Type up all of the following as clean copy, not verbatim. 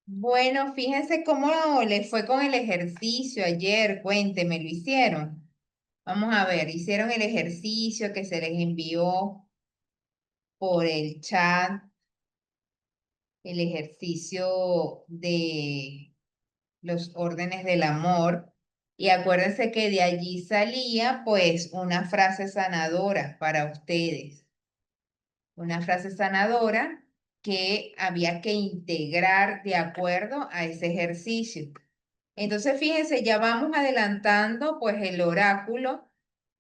Bueno, fíjense cómo les fue con el ejercicio ayer. Cuénteme, ¿lo hicieron? Vamos a ver, hicieron el ejercicio que se les envió por el chat, el ejercicio de los órdenes del amor. Y acuérdense que de allí salía pues una frase sanadora para ustedes, una frase sanadora que había que integrar de acuerdo a ese ejercicio. Entonces, fíjense, ya vamos adelantando pues el oráculo,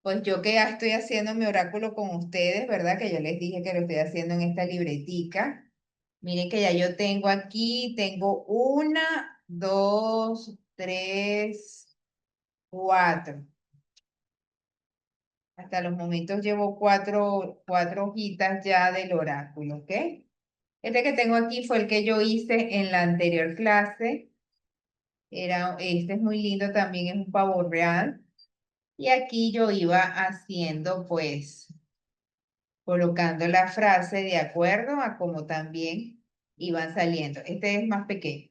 pues yo que ya estoy haciendo mi oráculo con ustedes, ¿verdad? Que yo les dije que lo estoy haciendo en esta libretica. Miren que ya yo tengo aquí, tengo una, dos, tres, cuatro. Hasta los momentos llevo cuatro hojitas ya del oráculo, ¿ok? Este que tengo aquí fue el que yo hice en la anterior clase. Este es muy lindo también, es un pavo real. Y aquí yo iba haciendo, pues, colocando la frase de acuerdo a cómo también iban saliendo. Este es más pequeño.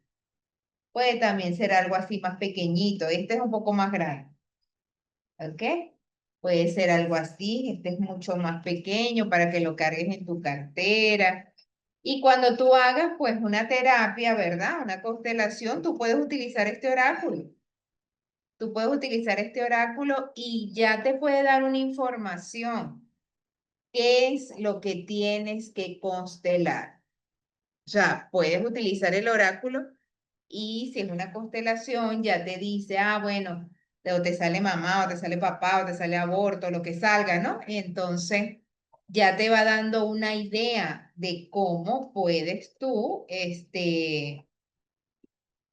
Puede también ser algo así más pequeñito. Este es un poco más grande. ¿Ok? Puede ser algo así. Este es mucho más pequeño para que lo cargues en tu cartera. Y cuando tú hagas, pues, una terapia, ¿verdad? Una constelación, tú puedes utilizar este oráculo. Tú puedes utilizar este oráculo y ya te puede dar una información. ¿Qué es lo que tienes que constelar? O sea, puedes utilizar el oráculo y si es una constelación, ya te dice, ah, bueno, o te sale mamá, o te sale papá, o te sale aborto, lo que salga, ¿no? Entonces, ya te va dando una idea de cómo puedes tú,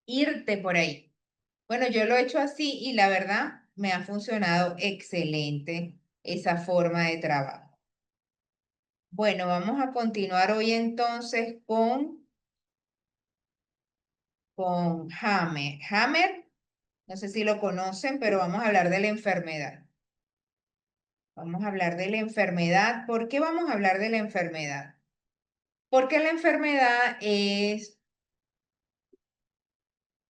irte por ahí. Bueno, yo lo he hecho así y la verdad me ha funcionado excelente esa forma de trabajo. Bueno, vamos a continuar hoy entonces con Hammer. Hammer, no sé si lo conocen, pero vamos a hablar de la enfermedad. Vamos a hablar de la enfermedad. ¿Por qué vamos a hablar de la enfermedad? Porque la enfermedad es,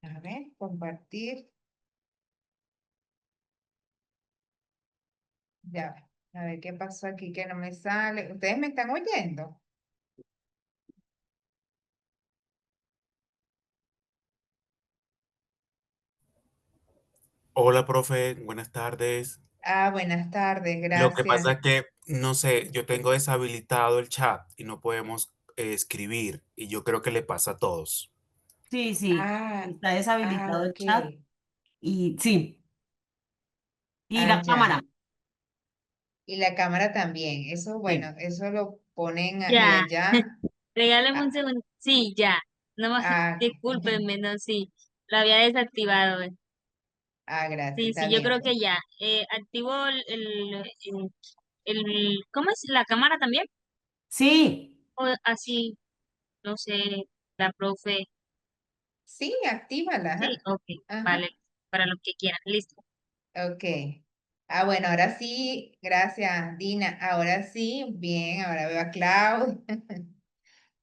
a ver, compartir, ya, a ver qué pasó aquí que no me sale. ¿Ustedes me están oyendo? Hola, profe, buenas tardes. Ah, buenas tardes, Lo que pasa gracias. es que, no sé, yo tengo deshabilitado el chat y no podemos escribir y yo creo que le pasa a todos. Sí, sí, Ah, está deshabilitado el ok. chat y sí, y Ah, la cámara. ya. Y la cámara también. Eso, bueno, Sí. eso lo ponen y Ya, allá. regálame un Ah, segundo. Sí, ya. No más, ah, discúlpenme, no, sí. Lo había desactivado. gracias, Sí, está sí, yo bien, creo pues. que ya. Activo ¿cómo es? ¿La cámara también? Sí, O así, no sé, la profe. Sí, actívala, Sí, ajá. ok, Ajá, vale, para lo que quieran. Listo. ok. Ah, bueno, ahora sí, gracias, Dina. Ahora sí, bien, ahora veo a Clau.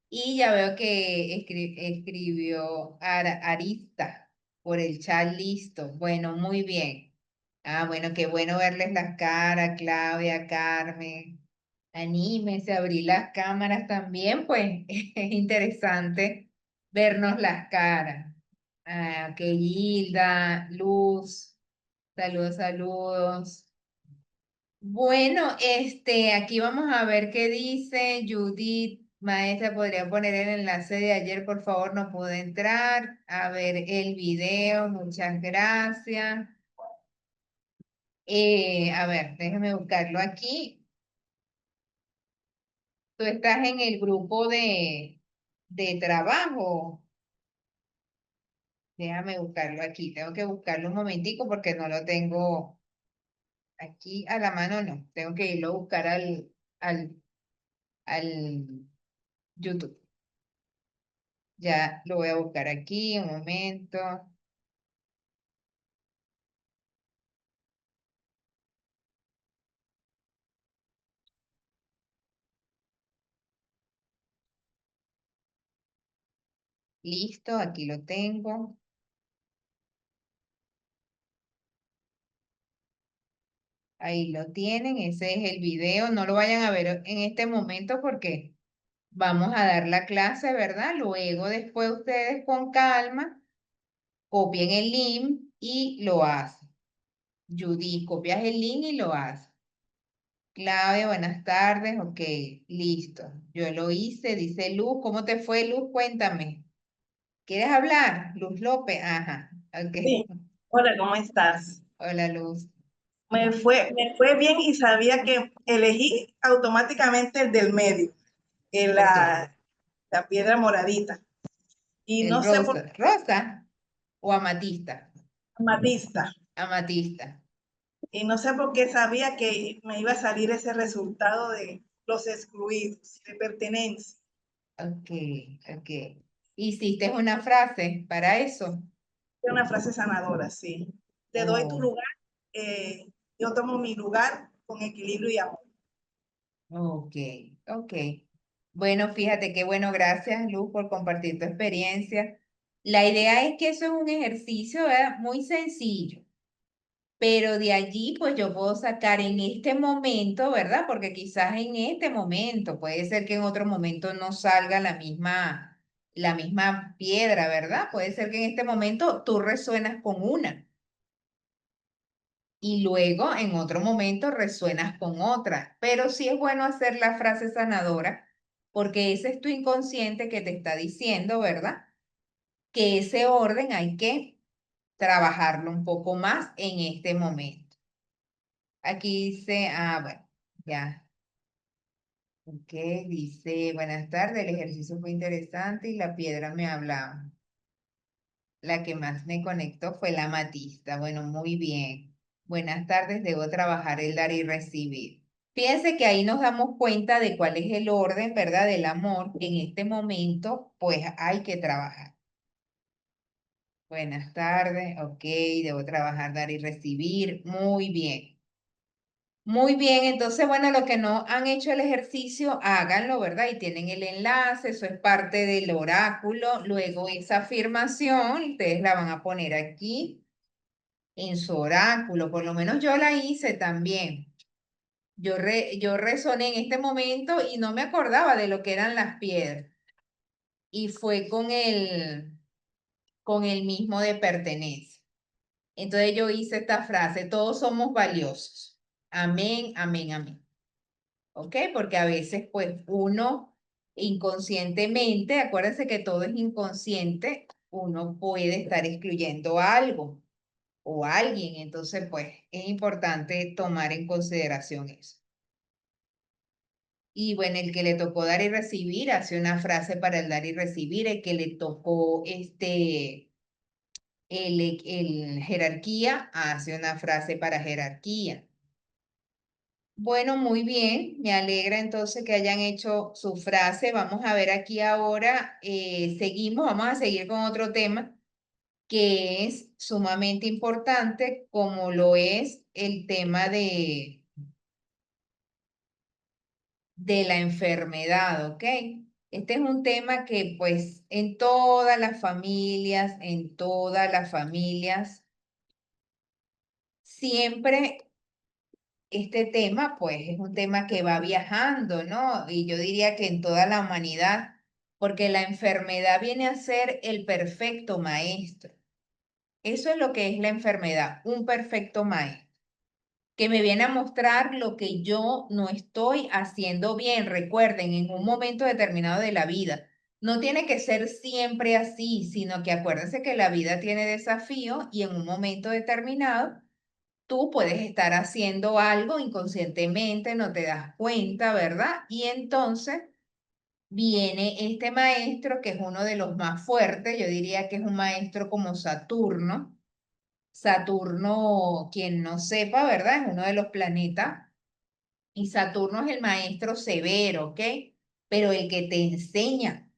Y ya veo que escribió Arista por el chat, listo. Bueno, muy bien. Ah, bueno, qué bueno verles las caras, Claudia, Carmen. Anímense a abrir las cámaras también, pues es interesante vernos las caras. Ah, que Hilda, Luz, saludos, saludos. Bueno, aquí vamos a ver qué dice Judith. Maestra, ¿podría poner el enlace de ayer? Por favor, no pude entrar a ver el video. Muchas gracias. A ver, déjeme buscarlo aquí. Tú estás en el grupo de trabajo. Déjame buscarlo aquí. Tengo que buscarlo un momentico porque no lo tengo aquí a la mano, no. Tengo que irlo a buscar al YouTube. Ya lo voy a buscar aquí, un momento. Listo, aquí lo tengo. Ahí lo tienen, ese es el video. No lo vayan a ver en este momento porque vamos a dar la clase, ¿verdad? Luego, después ustedes con calma copien el link y lo hacen. Judy, copias el link y lo haces. Clave, buenas tardes. Ok, listo. Yo lo hice, dice Luz. ¿Cómo te fue, Luz? Cuéntame. ¿Quieres hablar? Luz López. Ajá. Ok. Sí, hola, ¿cómo estás? Hola, Luz. Me fue bien y sabía que elegí automáticamente el del medio, Ok. la piedra moradita. Y El no sé por rosa. ¿Rosa o amatista? qué amatista. Amatista. Y no sé por qué sabía que me iba a salir ese resultado de los excluidos, de pertenencia. Ok, ok. ¿Hiciste una frase para eso? Es una frase sanadora, sí. Te doy tu Oh, lugar, eh, yo tomo mi lugar con equilibrio y amor. ok, ok. Bueno, fíjate qué bueno, gracias Luz por compartir tu experiencia. La idea es que eso es un ejercicio, ¿verdad? Muy sencillo, pero de allí pues yo puedo sacar en este momento, ¿verdad? Porque quizás en este momento, puede ser que en otro momento no salga la misma piedra, ¿verdad? Puede ser que en este momento tú resuenas con una y luego en otro momento resuenas con otra. Pero sí es bueno hacer la frase sanadora porque ese es tu inconsciente que te está diciendo, ¿verdad? Que ese orden hay que trabajarlo un poco más en este momento. Aquí dice, bueno, ya. Ok, dice, buenas tardes, el ejercicio fue interesante y la piedra me hablaba. La que más me conectó fue la amatista. Bueno, muy bien. Buenas tardes, debo trabajar el dar y recibir. Fíjense que ahí nos damos cuenta de cuál es el orden, ¿verdad? Del amor. En este momento, pues hay que trabajar. Buenas tardes, ok, debo trabajar, dar y recibir. Muy bien. Muy bien, entonces, bueno, los que no han hecho el ejercicio, háganlo, ¿verdad? Y tienen el enlace, eso es parte del oráculo. Luego esa afirmación, ustedes la van a poner aquí en su oráculo, por lo menos yo la hice también. Yo resoné en este momento y no me acordaba de lo que eran las piedras. Y fue con el mismo de pertenencia. Entonces yo hice esta frase, todos somos valiosos. Amén, amén, amén. ¿Ok? Porque a veces pues uno inconscientemente, acuérdense que todo es inconsciente, uno puede estar excluyendo algo o alguien, entonces pues es importante tomar en consideración eso. Y bueno, el que le tocó dar y recibir hace una frase para el dar y recibir, el que le tocó el jerarquía hace una frase para jerarquía. Bueno, muy bien, me alegra entonces que hayan hecho su frase. Vamos a ver aquí ahora, seguimos, vamos a seguir con otro tema que es sumamente importante, como lo es el tema de la enfermedad, ¿ok? Este es un tema que pues en todas las familias, siempre este tema, pues, es un tema que va viajando, ¿no? Y yo diría que en toda la humanidad, porque la enfermedad viene a ser el perfecto maestro. Eso es lo que es la enfermedad, un perfecto maestro, que me viene a mostrar lo que yo no estoy haciendo bien. Recuerden, en un momento determinado de la vida. No tiene que ser siempre así, sino que acuérdense que la vida tiene desafíos y en un momento determinado tú puedes estar haciendo algo inconscientemente, no te das cuenta, ¿verdad? Y entonces viene este maestro, que es uno de los más fuertes, yo diría que es un maestro como Saturno. Saturno, quien no sepa, ¿verdad? Es uno de los planetas. Y Saturno es el maestro severo, ¿ok? Pero el que te enseña.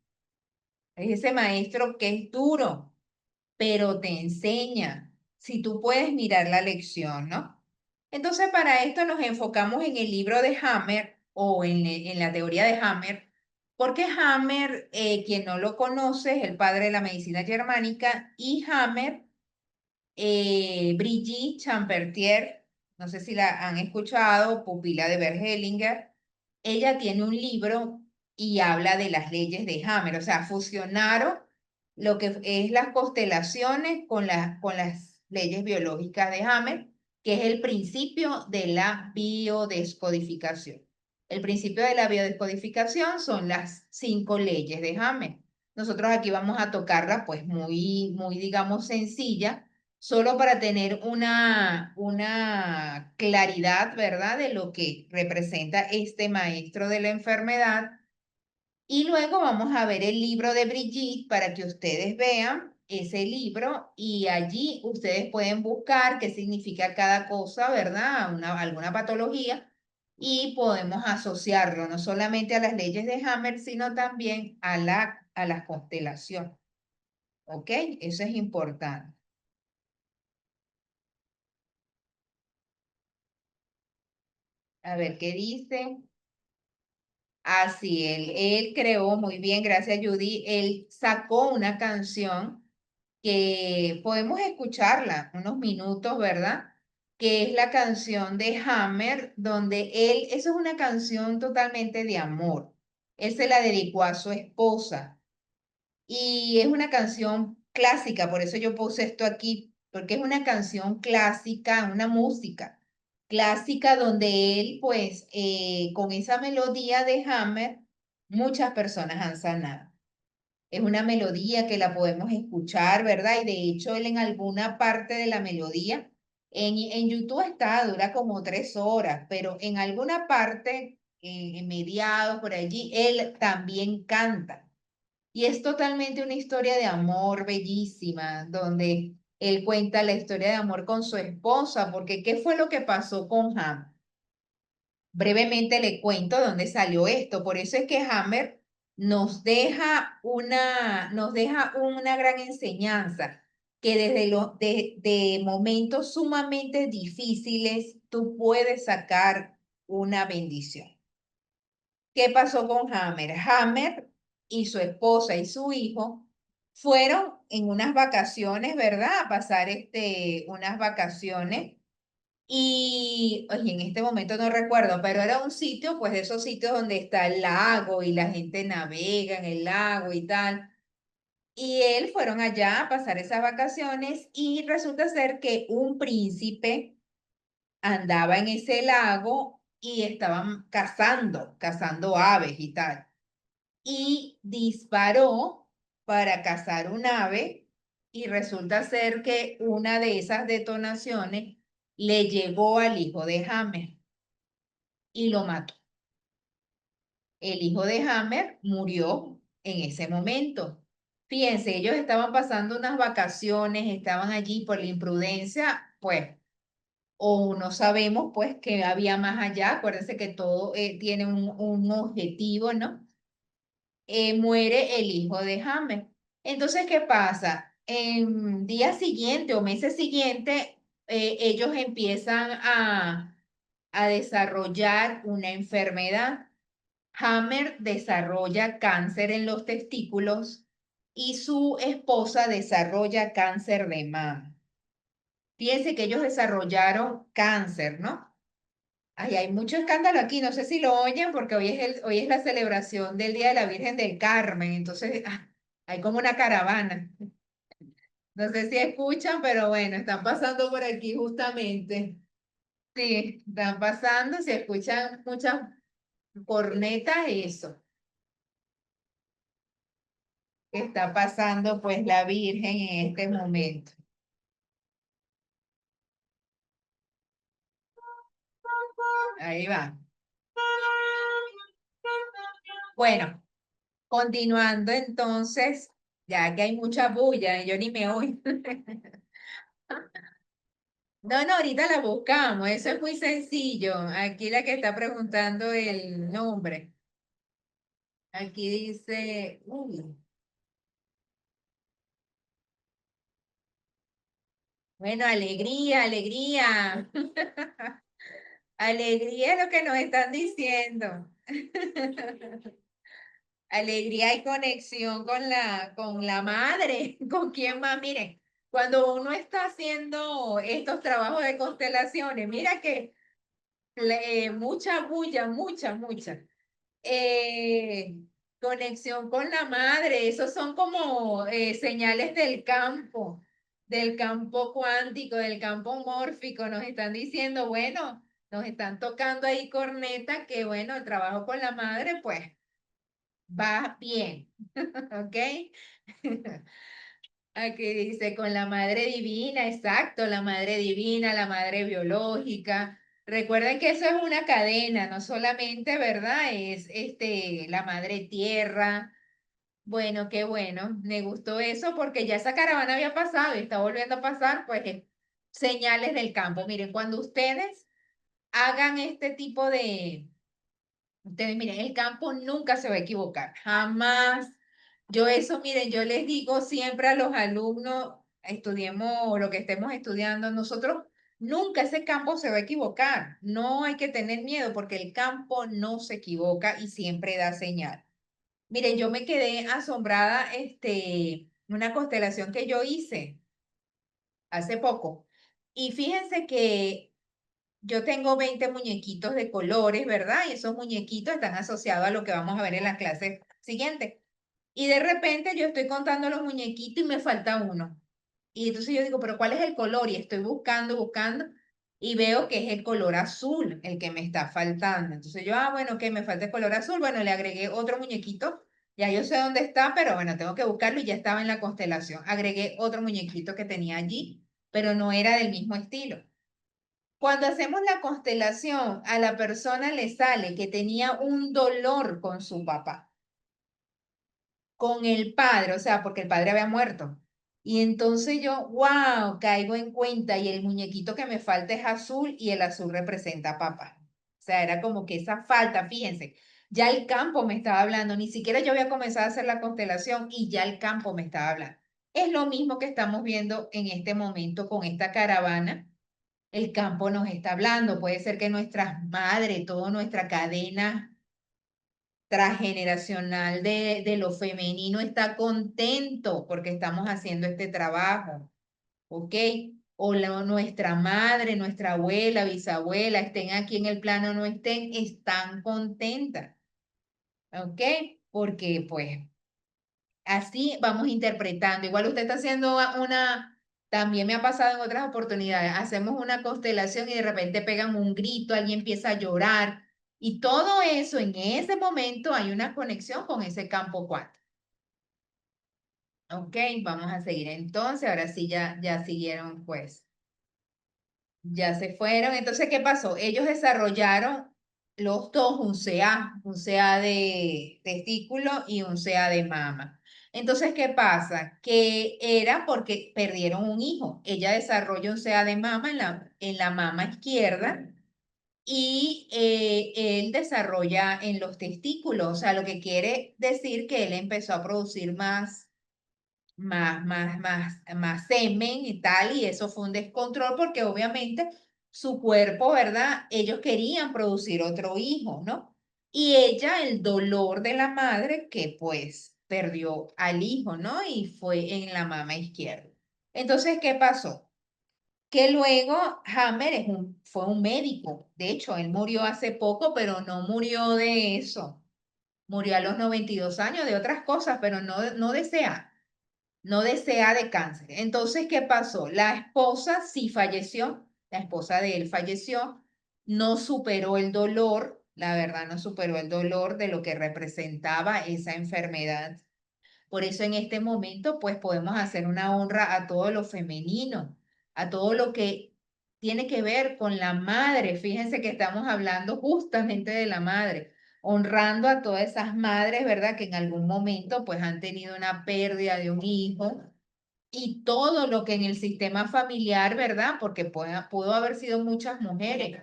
Es ese maestro que es duro, pero te enseña. Si tú puedes mirar la lección, ¿no? Entonces, para esto nos enfocamos en el libro de Hammer o en la teoría de Hammer, Porque Hammer, quien no lo conoce, es el padre de la medicina germánica, y Hammer, Brigitte Champertier, no sé si la han escuchado, pupila de Bert Hellinger, ella tiene un libro y habla de las leyes de Hammer, o sea, fusionaron lo que es las constelaciones con las leyes biológicas de Hammer, que es el principio de la biodescodificación. El principio de la biodescodificación son las 5 leyes de Hammer. Nosotros aquí vamos a tocarla pues muy, digamos, sencilla, solo para tener una claridad, ¿verdad?, de lo que representa este maestro de la enfermedad. Y luego vamos a ver el libro de Brigitte para que ustedes vean ese libro y allí ustedes pueden buscar qué significa cada cosa, ¿verdad?, alguna patología, y podemos asociarlo no solamente a las leyes de Hammer, sino también a las constelaciones. ¿Ok? Eso es importante. A ver qué dice. Así, él creó muy bien, gracias Judy. Él sacó una canción que podemos escucharla unos minutos, ¿verdad? Que es la canción de Hammer, donde eso es una canción totalmente de amor. Él se la dedicó a su esposa y es una canción clásica, por eso yo puse esto aquí, porque es una canción clásica, una música clásica donde él, pues, con esa melodía de Hammer, muchas personas han sanado. Es una melodía que la podemos escuchar, ¿verdad? Y de hecho, él en alguna parte de la melodía, en YouTube está, dura como 3 horas, pero en alguna parte, en mediados, por allí, él también canta. Y es totalmente una historia de amor bellísima, donde él cuenta la historia de amor con su esposa, porque ¿qué fue lo que pasó con Ham? Brevemente le cuento dónde salió esto. Por eso es que Hammer nos deja una gran enseñanza, que desde de momentos sumamente difíciles tú puedes sacar una bendición. ¿Qué pasó con Hammer? Hammer y su esposa y su hijo fueron en unas vacaciones, ¿verdad? A pasar unas vacaciones y oye, en este momento no recuerdo, pero era un sitio, pues de esos sitios donde está el lago y la gente navega en el lago y tal. Y él fueron allá a pasar esas vacaciones y resulta ser que un príncipe andaba en ese lago y estaban cazando aves y tal. Y disparó para cazar un ave y resulta ser que una de esas detonaciones le llegó al hijo de Hammer y lo mató. El hijo de Hammer murió en ese momento. Fíjense, ellos estaban pasando unas vacaciones, estaban allí por la imprudencia, pues, o no sabemos, pues, que había más allá. Acuérdense que todo tiene un objetivo, ¿no? Muere el hijo de Hammer. Entonces, ¿qué pasa? En días siguientes o meses siguientes, ellos empiezan a desarrollar una enfermedad. Hammer desarrolla cáncer en los testículos y su esposa desarrolla cáncer de mama. Fíjense que ellos desarrollaron cáncer, ¿no? Ay, hay mucho escándalo aquí, no sé si lo oyen porque hoy es la celebración del Día de la Virgen del Carmen, entonces hay como una caravana. No sé si escuchan, pero bueno, están pasando por aquí justamente. Sí, están pasando, si escuchan muchas cornetas, eso. Está pasando pues la Virgen en este momento. Ahí va. Bueno, continuando entonces, ya que hay mucha bulla, yo ni me oigo. No, no, ahorita la buscamos, eso es muy sencillo. Aquí la que está preguntando el nombre. Aquí dice, bueno, alegría, alegría. Alegría es lo que nos están diciendo. Alegría y conexión con la madre, con quién más. Miren, cuando uno está haciendo estos trabajos de constelaciones, mira que mucha bulla, mucha. Eh, conexión con la madre, esos son como señales del campo cuántico, del campo mórfico. Nos están diciendo, bueno, nos están tocando ahí corneta, que bueno, el trabajo con la madre, pues va bien, ¿ok? Aquí dice con la madre divina, exacto, la madre divina, la madre biológica. Recuerden que eso es una cadena, no solamente, ¿verdad? Es la madre tierra. Bueno, qué bueno, me gustó eso porque ya esa caravana había pasado y está volviendo a pasar, pues señales del campo. Miren, cuando ustedes hagan este tipo de, ustedes miren, el campo nunca se va a equivocar, jamás. Yo eso, miren, yo les digo siempre a los alumnos, estudiemos lo que estemos estudiando, nosotros nunca ese campo se va a equivocar. No hay que tener miedo porque el campo no se equivoca y siempre da señal. Miren, yo me quedé asombrada, una constelación que yo hice hace poco. Y fíjense que yo tengo 20 muñequitos de colores, ¿verdad? Y esos muñequitos están asociados a lo que vamos a ver en la clase siguiente. Y de repente yo estoy contando los muñequitos y me falta uno. Y entonces yo digo, pero ¿cuál es el color? Y estoy buscando y veo que es el color azul el que me está faltando. Entonces yo, bueno, que me falta el color azul. Bueno, le agregué otro muñequito. Ya yo sé dónde está, pero bueno, tengo que buscarlo y ya estaba en la constelación. Agregué otro muñequito que tenía allí, pero no era del mismo estilo. Cuando hacemos la constelación, a la persona le sale que tenía un dolor con su papá, con el padre, o sea, porque el padre había muerto. Y entonces yo, wow, caigo en cuenta y el muñequito que me falta es azul y el azul representa a papá. O sea, era como que esa falta, fíjense, ya el campo me estaba hablando, ni siquiera yo había comenzado a hacer la constelación y ya el campo me estaba hablando. Es lo mismo que estamos viendo en este momento con esta caravana. El campo nos está hablando, puede ser que nuestras madres, toda nuestra cadena transgeneracional de lo femenino está contento porque estamos haciendo este trabajo, ¿ok? O nuestra madre, nuestra abuela, bisabuela, estén aquí en el plano o no estén, están contentas, ¿ok? Porque pues así vamos interpretando. Igual usted está haciendo también me ha pasado en otras oportunidades, hacemos una constelación y de repente pegan un grito, alguien empieza a llorar y todo eso en ese momento hay una conexión con ese campo cuántico. Ok, vamos a seguir entonces, ahora sí ya siguieron pues. Ya se fueron. Entonces, ¿qué pasó? Ellos desarrollaron los dos un CA de testículo y un CA de mama. Entonces, ¿qué pasa? Que era porque perdieron un hijo. Ella desarrolla un CA de mama en la mama izquierda y él desarrolla en los testículos. O sea, lo que quiere decir que él empezó a producir más semen y tal, y eso fue un descontrol porque obviamente su cuerpo, ¿verdad? Ellos querían producir otro hijo, ¿no? Y ella, el dolor de la madre que pues perdió al hijo, ¿no? Y fue en la mama izquierda. Entonces, ¿qué pasó? Que luego Hammer fue un médico. De hecho, él murió hace poco, pero no murió de eso. Murió a los 92 años de otras cosas, pero no de SEA, no desea de cáncer. Entonces, ¿qué pasó? La esposa sí falleció, la esposa de él falleció, no superó el dolor, la verdad no superó el dolor de lo que representaba esa enfermedad. Por eso en este momento, pues podemos hacer una honra a todo lo femenino, a todo lo que tiene que ver con la madre. Fíjense que estamos hablando justamente de la madre, honrando a todas esas madres, ¿verdad? Que en algún momento pues han tenido una pérdida de un hijo y todo lo que en el sistema familiar, ¿verdad? Porque pudo haber sido muchas mujeres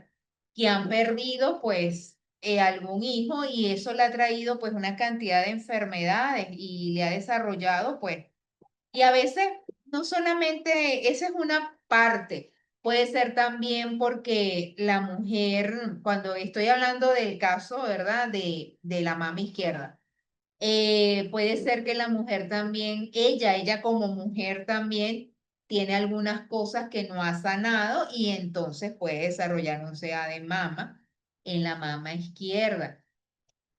que han perdido pues algún hijo y eso le ha traído pues una cantidad de enfermedades y le ha desarrollado pues, y a veces no solamente, esa es una parte, puede ser también porque la mujer, cuando estoy hablando del caso, ¿verdad? De la mama izquierda. Puede ser que la mujer también, ella como mujer también tiene algunas cosas que no ha sanado y entonces puede desarrollar un CA de mama en la mama izquierda.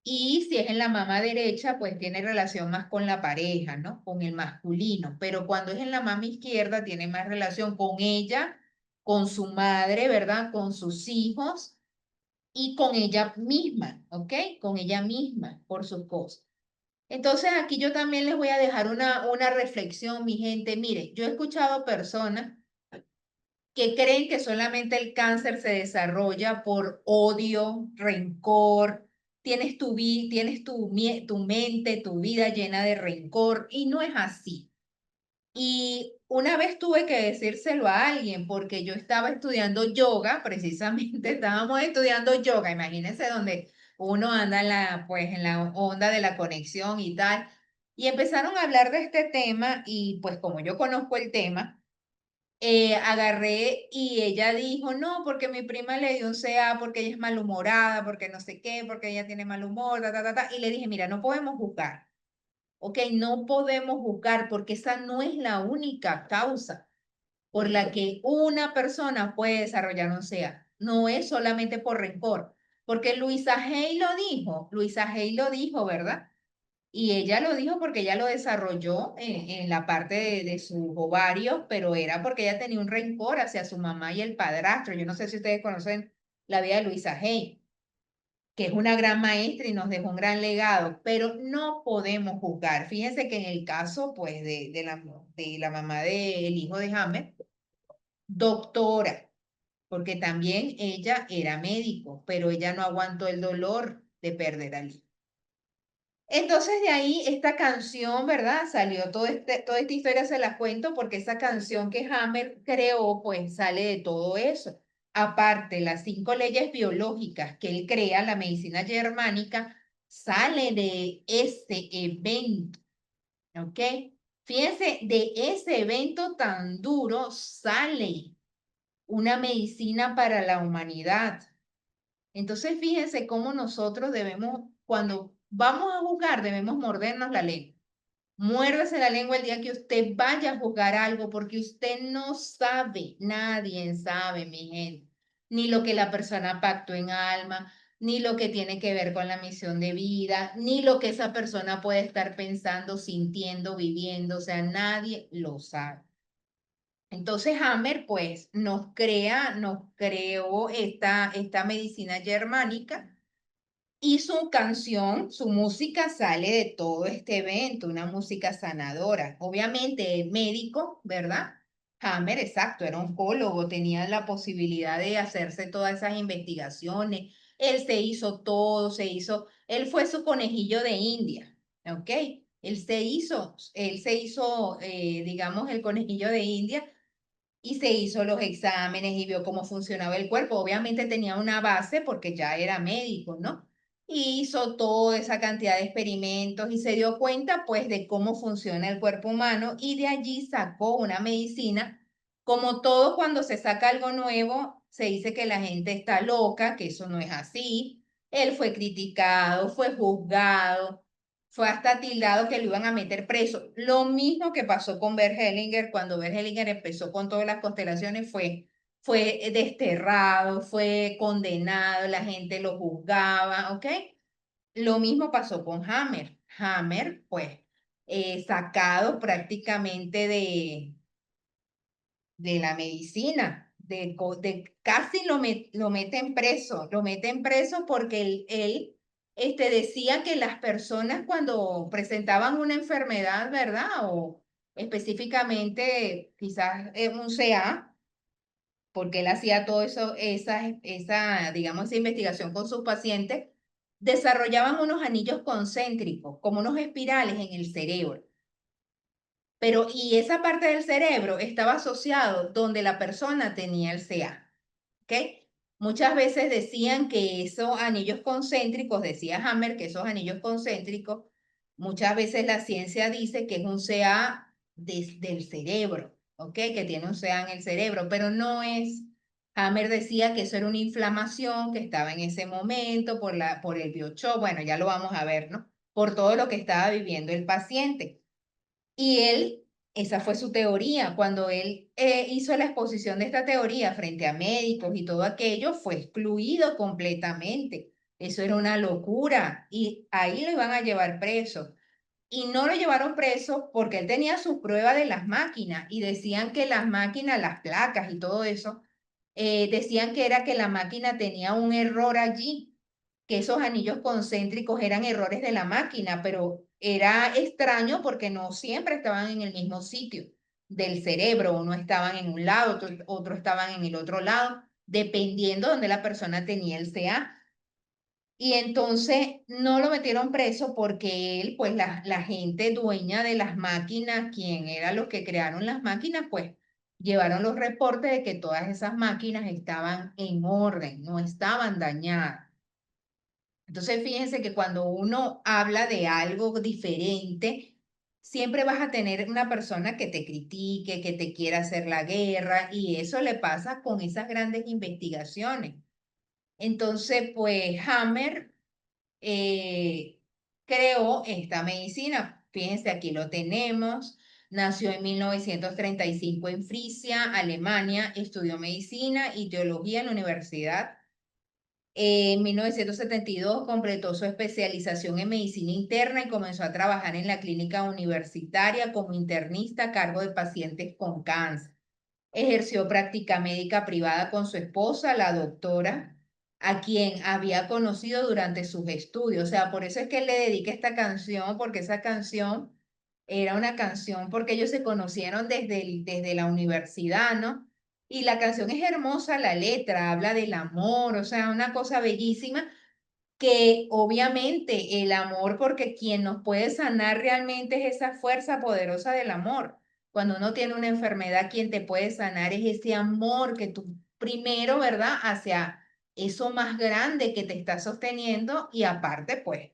Y si es en la mama derecha, pues tiene relación más con la pareja, ¿no? Con el masculino. Pero cuando es en la mama izquierda, tiene más relación con ella, con su madre, ¿verdad? Con sus hijos y con ella misma, ¿ok? Con ella misma, por sus cosas. Entonces aquí yo también les voy a dejar una reflexión, mi gente. Mire, yo he escuchado personas que creen que solamente el cáncer se desarrolla por odio, rencor, tu mente, tu vida llena de rencor, y no es así. Y una vez tuve que decírselo a alguien porque yo estaba estudiando yoga, precisamente estábamos estudiando yoga, imagínense donde uno anda pues, en la onda de la conexión y tal, y empezaron a hablar de este tema y pues como yo conozco el tema, agarré y ella dijo, no, porque mi prima le dio un CA, porque ella es malhumorada, porque no sé qué, porque ella tiene mal humor, y le dije, mira, no podemos juzgar, ¿ok? No podemos juzgar porque esa no es la única causa por la que una persona puede desarrollar un CA, no es solamente por rencor, porque Luisa Hay lo dijo, ¿verdad? Y ella lo dijo porque ella lo desarrolló en la parte de sus ovarios, pero era porque ella tenía un rencor hacia su mamá y el padrastro. Yo no sé si ustedes conocen la vida de Luisa Hay, que es una gran maestra y nos dejó un gran legado, pero no podemos juzgar. Fíjense que en el caso, pues, de la mamá del hijo de Hammer, doctora, porque también ella era médico, pero ella no aguantó el dolor de perder al hijo. Entonces de ahí esta canción, ¿verdad? Salió toda esta historia, se la cuento porque esa canción que Hammer creó, pues sale de todo eso. Aparte, las 5 leyes biológicas que él crea, la medicina germánica, sale de ese evento, ¿ok? Fíjense, de ese evento tan duro sale una medicina para la humanidad. Entonces, fíjense cómo nosotros debemos, cuando vamos a juzgar, debemos mordernos la lengua. Muérdase la lengua el día que usted vaya a juzgar algo, porque usted no sabe, nadie sabe, mi gente, ni lo que la persona pactó en alma, ni lo que tiene que ver con la misión de vida, ni lo que esa persona puede estar pensando, sintiendo, viviendo, o sea, nadie lo sabe. Entonces Hammer pues nos creó esta medicina germánica y su canción, su música sale de todo este evento, una música sanadora. Obviamente el médico, ¿verdad? Hammer, exacto, era oncólogo, tenía la posibilidad de hacerse todas esas investigaciones. Él se hizo todo, él fue su conejillo de India, ¿ok? Digamos, el conejillo de India y se hizo los exámenes y vio cómo funcionaba el cuerpo. Obviamente tenía una base porque ya era médico, ¿no? Y hizo toda esa cantidad de experimentos y se dio cuenta pues de cómo funciona el cuerpo humano y de allí sacó una medicina. Como todo cuando se saca algo nuevo, se dice que la gente está loca, que eso no es así. Él fue criticado, fue juzgado, fue hasta tildado que lo iban a meter preso. Lo mismo que pasó con Bert Hellinger, cuando Bert Hellinger empezó con todas las constelaciones, fue desterrado, fue condenado, la gente lo juzgaba, ¿ok? Lo mismo pasó con Hammer. Hammer, pues, sacado prácticamente de la medicina, casi lo meten preso porque él decía que las personas cuando presentaban una enfermedad, ¿verdad? O específicamente quizás un CA, porque él hacía todo eso, digamos, esa investigación con sus pacientes, desarrollaban unos anillos concéntricos, como unos espirales en el cerebro. Y esa parte del cerebro estaba asociado donde la persona tenía el CA, ¿ok? Muchas veces decían que esos anillos concéntricos, decía Hammer que esos anillos concéntricos, muchas veces la ciencia dice que es un CA del cerebro, ¿ok? Que tiene un CA en el cerebro, pero no es. Hammer decía que eso era una inflamación que estaba en ese momento por el biochoc, bueno, ya lo vamos a ver, ¿no? por todo lo que estaba viviendo el paciente. Y él, esa fue su teoría. Cuando él hizo la exposición de esta teoría frente a médicos y todo aquello, fue excluido completamente. Eso era una locura y ahí lo iban a llevar preso. Y no lo llevaron preso porque él tenía sus pruebas de las máquinas y decían que las máquinas, las placas y todo eso, decían que era que la máquina tenía un error allí, que esos anillos concéntricos eran errores de la máquina, pero era extraño porque no siempre estaban en el mismo sitio del cerebro, uno estaban en un lado, otro estaban en el otro lado, dependiendo donde la persona tenía el CA. Y entonces no lo metieron preso porque él, pues la gente dueña de las máquinas, quien eran los que crearon las máquinas, pues llevaron los reportes de que todas esas máquinas estaban en orden, no estaban dañadas. Entonces fíjense que cuando uno habla de algo diferente, siempre vas a tener una persona que te critique, que te quiera hacer la guerra, y eso le pasa con esas grandes investigaciones. Entonces, pues Hammer creó esta medicina. Fíjense, aquí lo tenemos. Nació en 1935 en Frisia, Alemania. Estudió medicina y teología en la universidad. En 1972 completó su especialización en medicina interna y comenzó a trabajar en la clínica universitaria como internista a cargo de pacientes con cáncer. Ejerció práctica médica privada con su esposa, la doctora, a quien había conocido durante sus estudios. O sea, por eso es que él le dedica esta canción, porque esa canción era una canción porque ellos se conocieron desde la universidad, ¿no? Y la canción es hermosa, la letra habla del amor, o sea, una cosa bellísima que obviamente el amor, porque quien nos puede sanar realmente es esa fuerza poderosa del amor. Cuando uno tiene una enfermedad, quien te puede sanar es ese amor que tú primero, ¿verdad? Hacia eso más grande que te está sosteniendo y aparte, pues,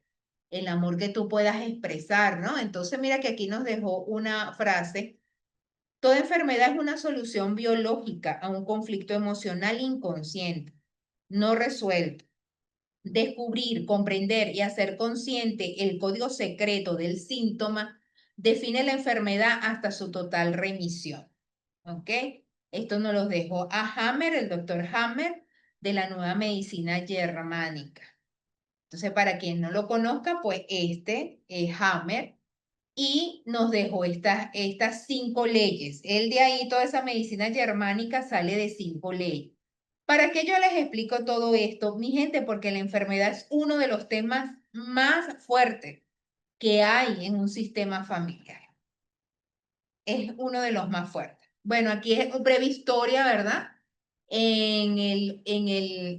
el amor que tú puedas expresar, ¿no? Entonces, mira que aquí nos dejó una frase. Toda enfermedad es una solución biológica a un conflicto emocional inconsciente, no resuelto. Descubrir, comprender y hacer consciente el código secreto del síntoma define la enfermedad hasta su total remisión. ¿Ok? Esto nos lo dejó a Hammer, el doctor Hammer, de la nueva medicina germánica. Entonces, para quien no lo conozca, pues este es Hammer y nos dejó estas 5 leyes. Él de ahí, toda esa medicina germánica sale de 5 leyes. ¿Para qué yo les explico todo esto, mi gente? Porque la enfermedad es uno de los temas más fuertes que hay en un sistema familiar. Es uno de los más fuertes. Bueno, aquí es una breve historia, ¿verdad?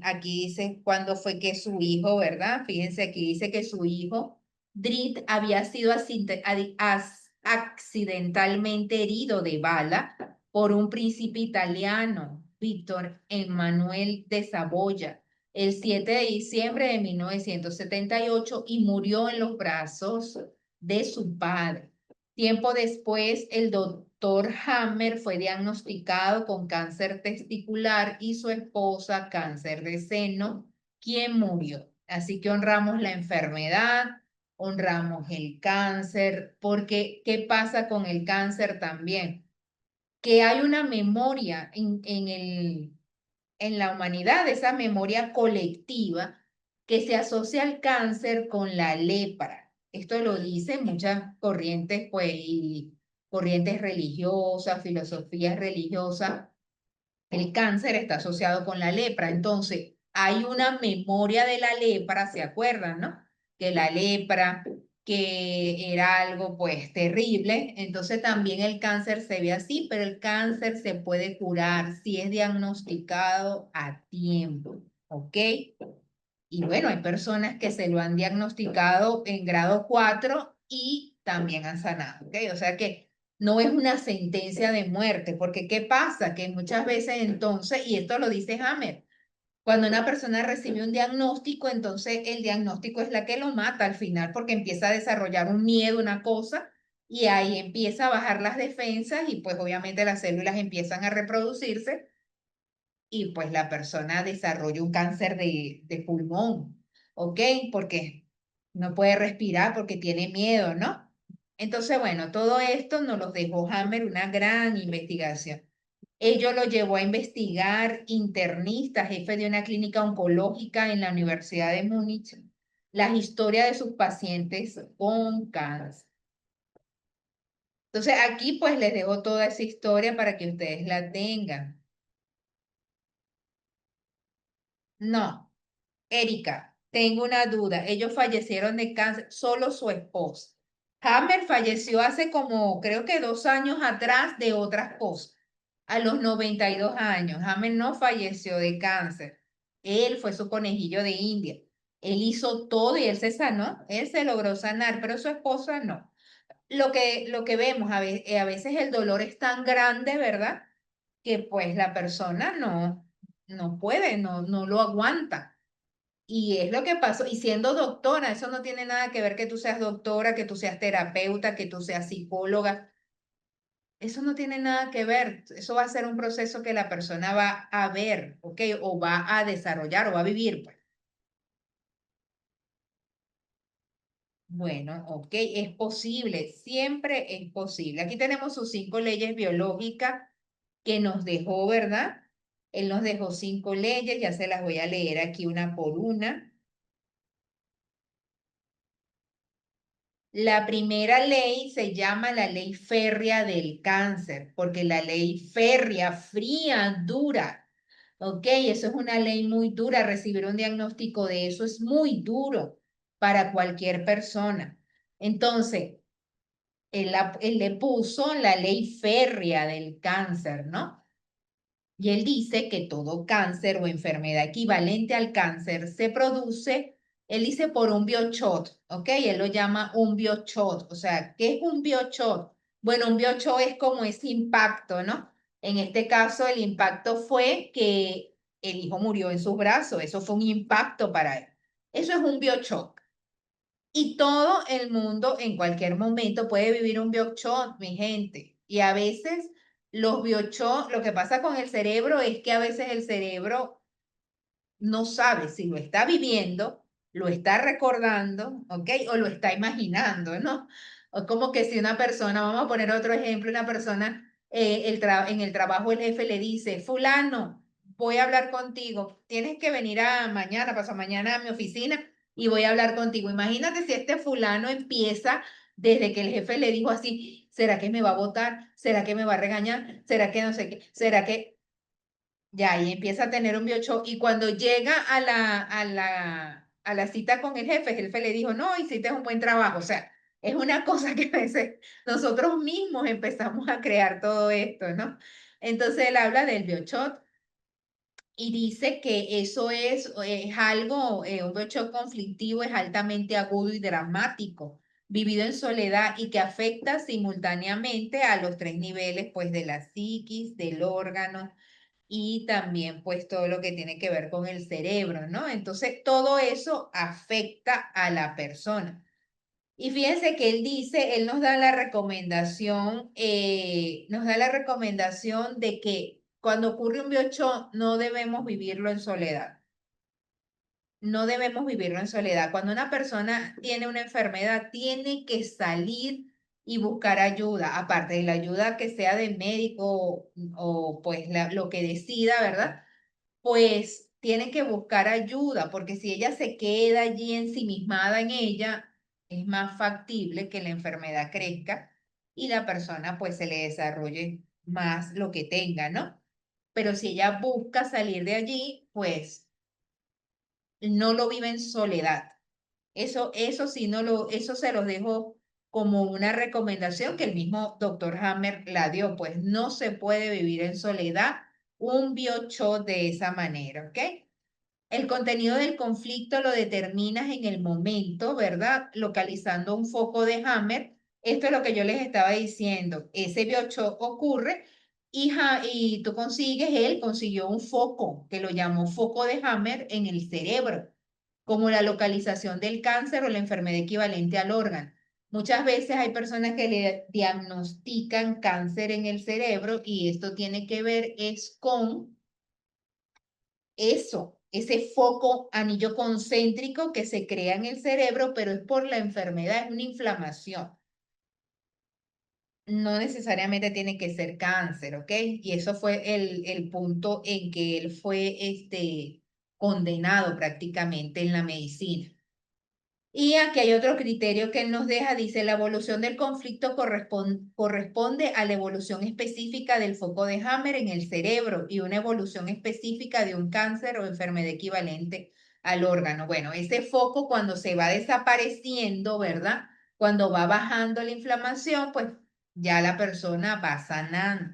Aquí dice cuándo fue que su hijo, ¿verdad? Fíjense, aquí dice que su hijo, Drit, había sido accidentalmente herido de bala por un príncipe italiano, Víctor Emmanuel de Saboya, el 7 de diciembre de 1978 y murió en los brazos de su padre. Tiempo después, el doctor Hammer fue diagnosticado con cáncer testicular y su esposa cáncer de seno, quien murió. Así que honramos la enfermedad, honramos el cáncer, porque ¿qué pasa con el cáncer también? Que hay una memoria en la humanidad, esa memoria colectiva que se asocia al cáncer con la lepra. Esto lo dicen muchas corrientes, pues, y corrientes religiosas, filosofías religiosas. El cáncer está asociado con la lepra. Entonces, hay una memoria de la lepra, ¿se acuerdan, no? Que la lepra, que era algo pues terrible. Entonces también el cáncer se ve así, pero el cáncer se puede curar si es diagnosticado a tiempo, ¿ok? Y bueno, hay personas que se lo han diagnosticado en grado 4 y también han sanado, ¿ok? O sea que no es una sentencia de muerte, porque ¿qué pasa? Que muchas veces entonces, y esto lo dice Hammer, cuando una persona recibe un diagnóstico, entonces el diagnóstico es la que lo mata al final, porque empieza a desarrollar un miedo, una cosa, y ahí empieza a bajar las defensas y pues obviamente las células empiezan a reproducirse y pues la persona desarrolla un cáncer de pulmón, ¿ok? Porque No puede respirar porque tiene miedo, ¿no? Entonces, bueno, todo esto nos lo dejó Hammer, una gran investigación. Ello lo llevó a investigar internista, jefe de una clínica oncológica en la Universidad de Múnich, las historias de sus pacientes con cáncer. Entonces, aquí pues les dejo toda esa historia para que ustedes la tengan. No, Erika, tengo una duda. Ellos fallecieron de cáncer, solo su esposa. Hammer falleció hace como, creo que 2 años atrás de otras cosas, a los 92 años. Hammer no falleció de cáncer. Él fue su conejillo de India. Él hizo todo y él se sanó. Él se logró sanar, pero su esposa no. Lo que vemos, a veces el dolor es tan grande, ¿verdad? Que pues la persona no puede, no lo aguanta. Y es lo que pasó. Y siendo doctora, eso no tiene nada que ver que tú seas doctora, que tú seas terapeuta, que tú seas psicóloga. Eso no tiene nada que ver. Eso va a ser un proceso que la persona va a ver, ¿ok? O va a desarrollar o va a vivir, pues. Bueno, ok, es posible, siempre es posible. Aquí tenemos sus 5 leyes biológicas que nos dejó, ¿verdad? Él nos dejó 5 leyes, ya se las voy a leer aquí una por una. La primera ley se llama la ley férrea del cáncer, porque la ley férrea, fría, dura, ¿ok? Eso es una ley muy dura. Recibir un diagnóstico de eso es muy duro para cualquier persona. Entonces, él le puso la ley férrea del cáncer, ¿no? Y él dice que todo cáncer o enfermedad equivalente al cáncer se produce, él dice por un biochot, ¿ok? Él lo llama un biochot. O sea, ¿qué es un biochot? Bueno, un biochot es como ese impacto, ¿no? En este caso, el impacto fue que el hijo murió en sus brazos. Eso fue un impacto para él. Eso es un biochot. Y todo el mundo en cualquier momento puede vivir un biochot, mi gente. Y a veces los biochot, lo que pasa con el cerebro es que a veces el cerebro no sabe si lo está viviendo, lo está recordando, ¿ok? O lo está imaginando, ¿no? O como que si una persona, vamos a poner otro ejemplo, una persona en el trabajo el jefe le dice, fulano, voy a hablar contigo, tienes que venir a mañana, pasado mañana a mi oficina y voy a hablar contigo. Imagínate si este fulano empieza desde que el jefe le dijo así, ¿será que me va a votar? ¿Será que me va a regañar? ¿Será que no sé qué? ¿Será que ya ahí empieza a tener un biocho y cuando llega a la cita con el jefe le dijo, no, hiciste un buen trabajo. O sea, es una cosa que a veces nosotros mismos empezamos a crear todo esto, ¿no? Entonces él habla del biochot y dice que eso es algo, un biochot conflictivo es altamente agudo y dramático, vivido en soledad y que afecta simultáneamente a los 3 niveles, pues, de la psiquis, del órgano y también pues todo lo que tiene que ver con el cerebro, ¿no? Entonces todo eso afecta a la persona. Y fíjense que él dice, él nos da la recomendación de que cuando ocurre un biocho no debemos vivirlo en soledad. No debemos vivirlo en soledad. Cuando una persona tiene una enfermedad, tiene que salir y buscar ayuda, aparte de la ayuda que sea de médico o pues lo que decida, ¿verdad? Pues tiene que buscar ayuda, porque si ella se queda allí ensimismada en ella, es más factible que la enfermedad crezca y la persona pues se le desarrolle más lo que tenga, ¿no? Pero si ella busca salir de allí, pues no lo vive en soledad. Eso sí, eso se los dejo como una recomendación que el mismo doctor Hammer la dio, pues no se puede vivir en soledad un biocho de esa manera, ¿ok? El contenido del conflicto lo determinas en el momento, ¿verdad? Localizando un foco de Hammer. Esto es lo que yo les estaba diciendo. Ese biocho ocurre y tú él consiguió un foco que lo llamó foco de Hammer en el cerebro, como la localización del cáncer o la enfermedad equivalente al órgano. Muchas veces hay personas que le diagnostican cáncer en el cerebro y esto tiene que ver es con eso, ese foco anillo concéntrico que se crea en el cerebro, pero es por la enfermedad, es una inflamación. No necesariamente tiene que ser cáncer, ¿ok? Y eso fue el punto en que él fue condenado prácticamente en la medicina. Y aquí hay otro criterio que él nos deja, dice, la evolución del conflicto corresponde a la evolución específica del foco de Hammer en el cerebro y una evolución específica de un cáncer o enfermedad equivalente al órgano. Bueno, ese foco cuando se va desapareciendo, ¿verdad? Cuando va bajando la inflamación, pues ya la persona va sanando.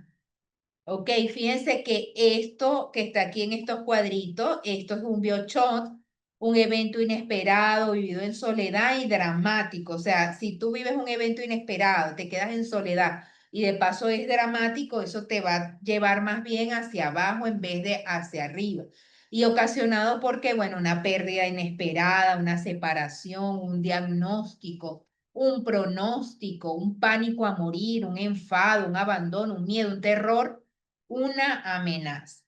Ok, fíjense que esto que está aquí en estos cuadritos, esto es un bioshot, un evento inesperado vivido en soledad y dramático. O sea, si tú vives un evento inesperado, te quedas en soledad y de paso es dramático, eso te va a llevar más bien hacia abajo en vez de hacia arriba. Y ocasionado porque, bueno, una pérdida inesperada, una separación, un diagnóstico, un pronóstico, un pánico a morir, un enfado, un abandono, un miedo, un terror, una amenaza.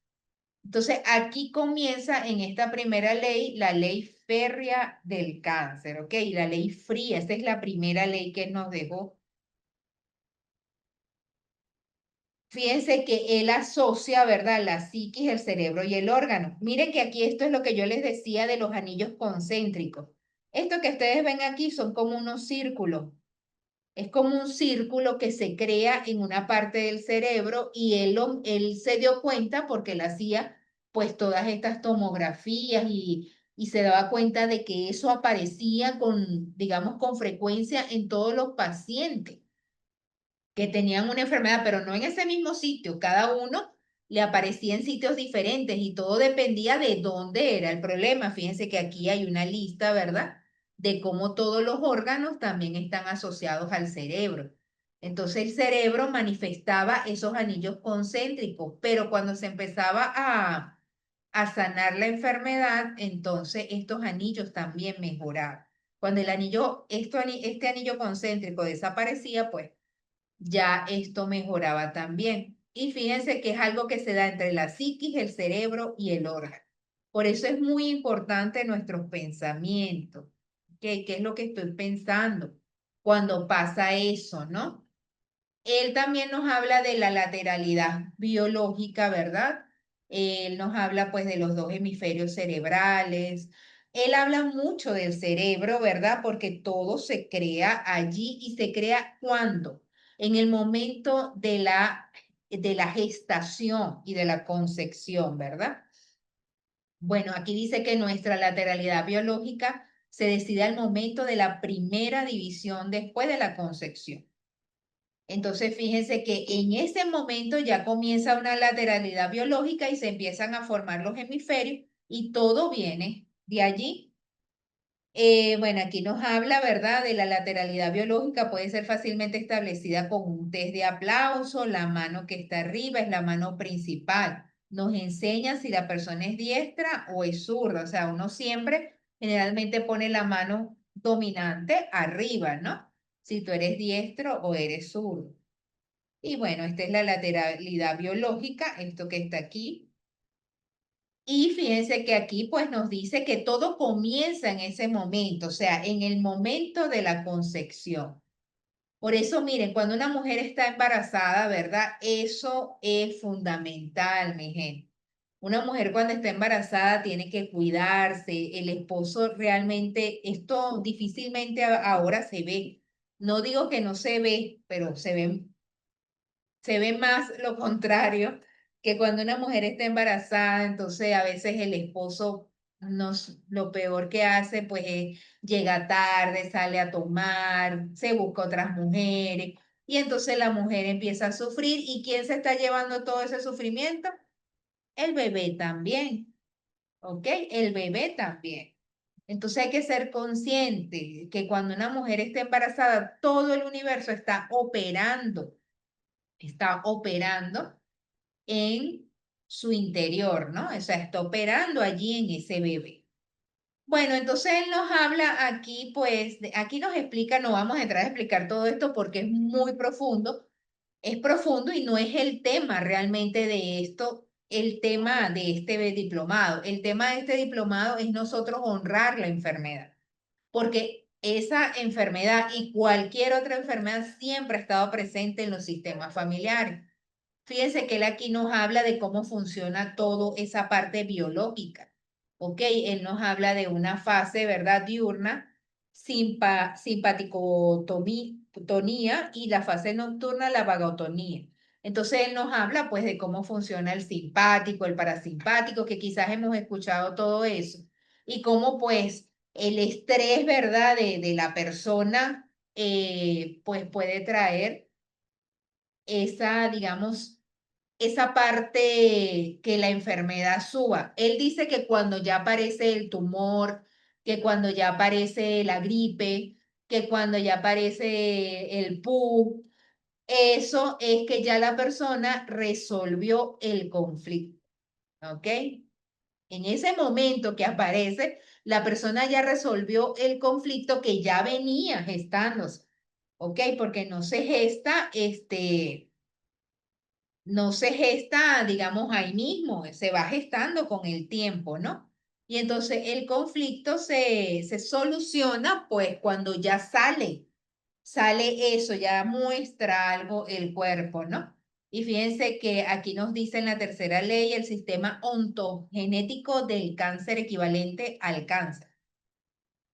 Entonces, aquí comienza en esta primera ley la ley férrea del cáncer, ¿ok? La ley fría, esta es la primera ley que nos dejó. Fíjense que él asocia, ¿verdad? La psiquis, el cerebro y el órgano. Miren que aquí esto es lo que yo les decía de los anillos concéntricos. Esto que ustedes ven aquí son como unos círculos. Es como un círculo que se crea en una parte del cerebro y él se dio cuenta porque él hacía pues todas estas tomografías y se daba cuenta de que eso aparecía con, digamos, con frecuencia en todos los pacientes que tenían una enfermedad, pero no en ese mismo sitio. Cada uno le aparecía en sitios diferentes y todo dependía de dónde era el problema. Fíjense que aquí hay una lista, ¿verdad? De cómo todos los órganos también están asociados al cerebro. Entonces el cerebro manifestaba esos anillos concéntricos, pero cuando se empezaba a sanar la enfermedad, entonces estos anillos también mejoraban. Cuando el anillo, este anillo concéntrico desaparecía, pues ya esto mejoraba también. Y fíjense que es algo que se da entre la psiquis, el cerebro y el órgano. Por eso es muy importante nuestros pensamientos. ¿Qué es lo que estoy pensando cuando pasa eso, no? Él también nos habla de la lateralidad biológica, ¿verdad? Él nos habla pues de los dos hemisferios cerebrales. Él habla mucho del cerebro, ¿verdad? Porque todo se crea allí y se crea ¿cuándo? En el momento de la gestación y de la concepción, ¿verdad? Bueno, aquí dice que nuestra lateralidad biológica se decide al momento de la primera división después de la concepción. Entonces, fíjense que en ese momento ya comienza una lateralidad biológica y se empiezan a formar los hemisferios y todo viene de allí. Bueno, aquí nos habla, ¿verdad?, de la lateralidad biológica, puede ser fácilmente establecida con un test de aplauso, la mano que está arriba es la mano principal. Nos enseña si la persona es diestra o es zurda, o sea, uno siempre generalmente pone la mano dominante arriba, ¿no? Si tú eres diestro o eres zurdo. Y bueno, esta es la lateralidad biológica, esto que está aquí. Y fíjense que aquí pues nos dice que todo comienza en ese momento, o sea, en el momento de la concepción. Por eso, miren, cuando una mujer está embarazada, ¿verdad? Eso es fundamental, mi gente. Una mujer cuando está embarazada tiene que cuidarse, el esposo realmente, esto difícilmente ahora se ve. No digo que no se ve, pero se ve más lo contrario, que cuando una mujer está embarazada, entonces a veces el esposo lo peor que hace, pues llega tarde, sale a tomar, se busca otras mujeres, y entonces la mujer empieza a sufrir. ¿Y quién se está llevando todo ese sufrimiento? El bebé también, ¿ok? El bebé también. Entonces hay que ser consciente que cuando una mujer está embarazada, todo el universo está operando en su interior, ¿no? O sea, está operando allí en ese bebé. Bueno, entonces él nos habla aquí, pues, aquí nos explica, no vamos a entrar a explicar todo esto porque es muy profundo, es profundo y no es el tema realmente de esto, el tema de este diplomado? El tema de este diplomado es nosotros honrar la enfermedad, porque esa enfermedad y cualquier otra enfermedad siempre ha estado presente en los sistemas familiares. Fíjense que él aquí nos habla de cómo funciona toda esa parte biológica. ¿Ok? Él nos habla de una fase, ¿verdad? Diurna, simpaticotonía y la fase nocturna, la vagotonía. Entonces él nos habla pues de cómo funciona el simpático, el parasimpático, que quizás hemos escuchado todo eso, y cómo pues el estrés, ¿verdad? De la persona pues puede traer esa, digamos, esa parte que la enfermedad suba. Él dice que cuando ya aparece el tumor, que cuando ya aparece la gripe, que cuando ya aparece el PU, eso es que ya la persona resolvió el conflicto, ¿ok? En ese momento que aparece, la persona ya resolvió el conflicto que ya venía gestándose, ¿ok? Porque no se gesta, no se gesta, digamos, ahí mismo, se va gestando con el tiempo, ¿no? Y entonces el conflicto se soluciona pues cuando ya sale eso, ya muestra algo el cuerpo, ¿no? Y fíjense que aquí nos dice en la tercera ley el sistema ontogenético del cáncer equivalente al cáncer.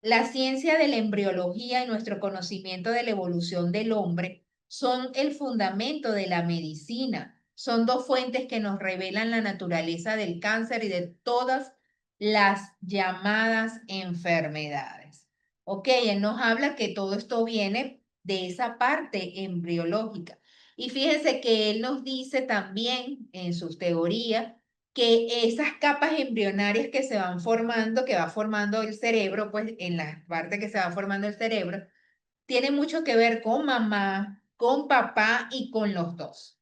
La ciencia de la embriología y nuestro conocimiento de la evolución del hombre son el fundamento de la medicina. Son dos fuentes que nos revelan la naturaleza del cáncer y de todas las llamadas enfermedades. Ok, él nos habla que todo esto viene de esa parte embriológica. Y fíjense que él nos dice también en sus teorías que esas capas embrionarias que se van formando, que va formando el cerebro, pues en la parte que se va formando el cerebro, tiene mucho que ver con mamá, con papá y con los dos.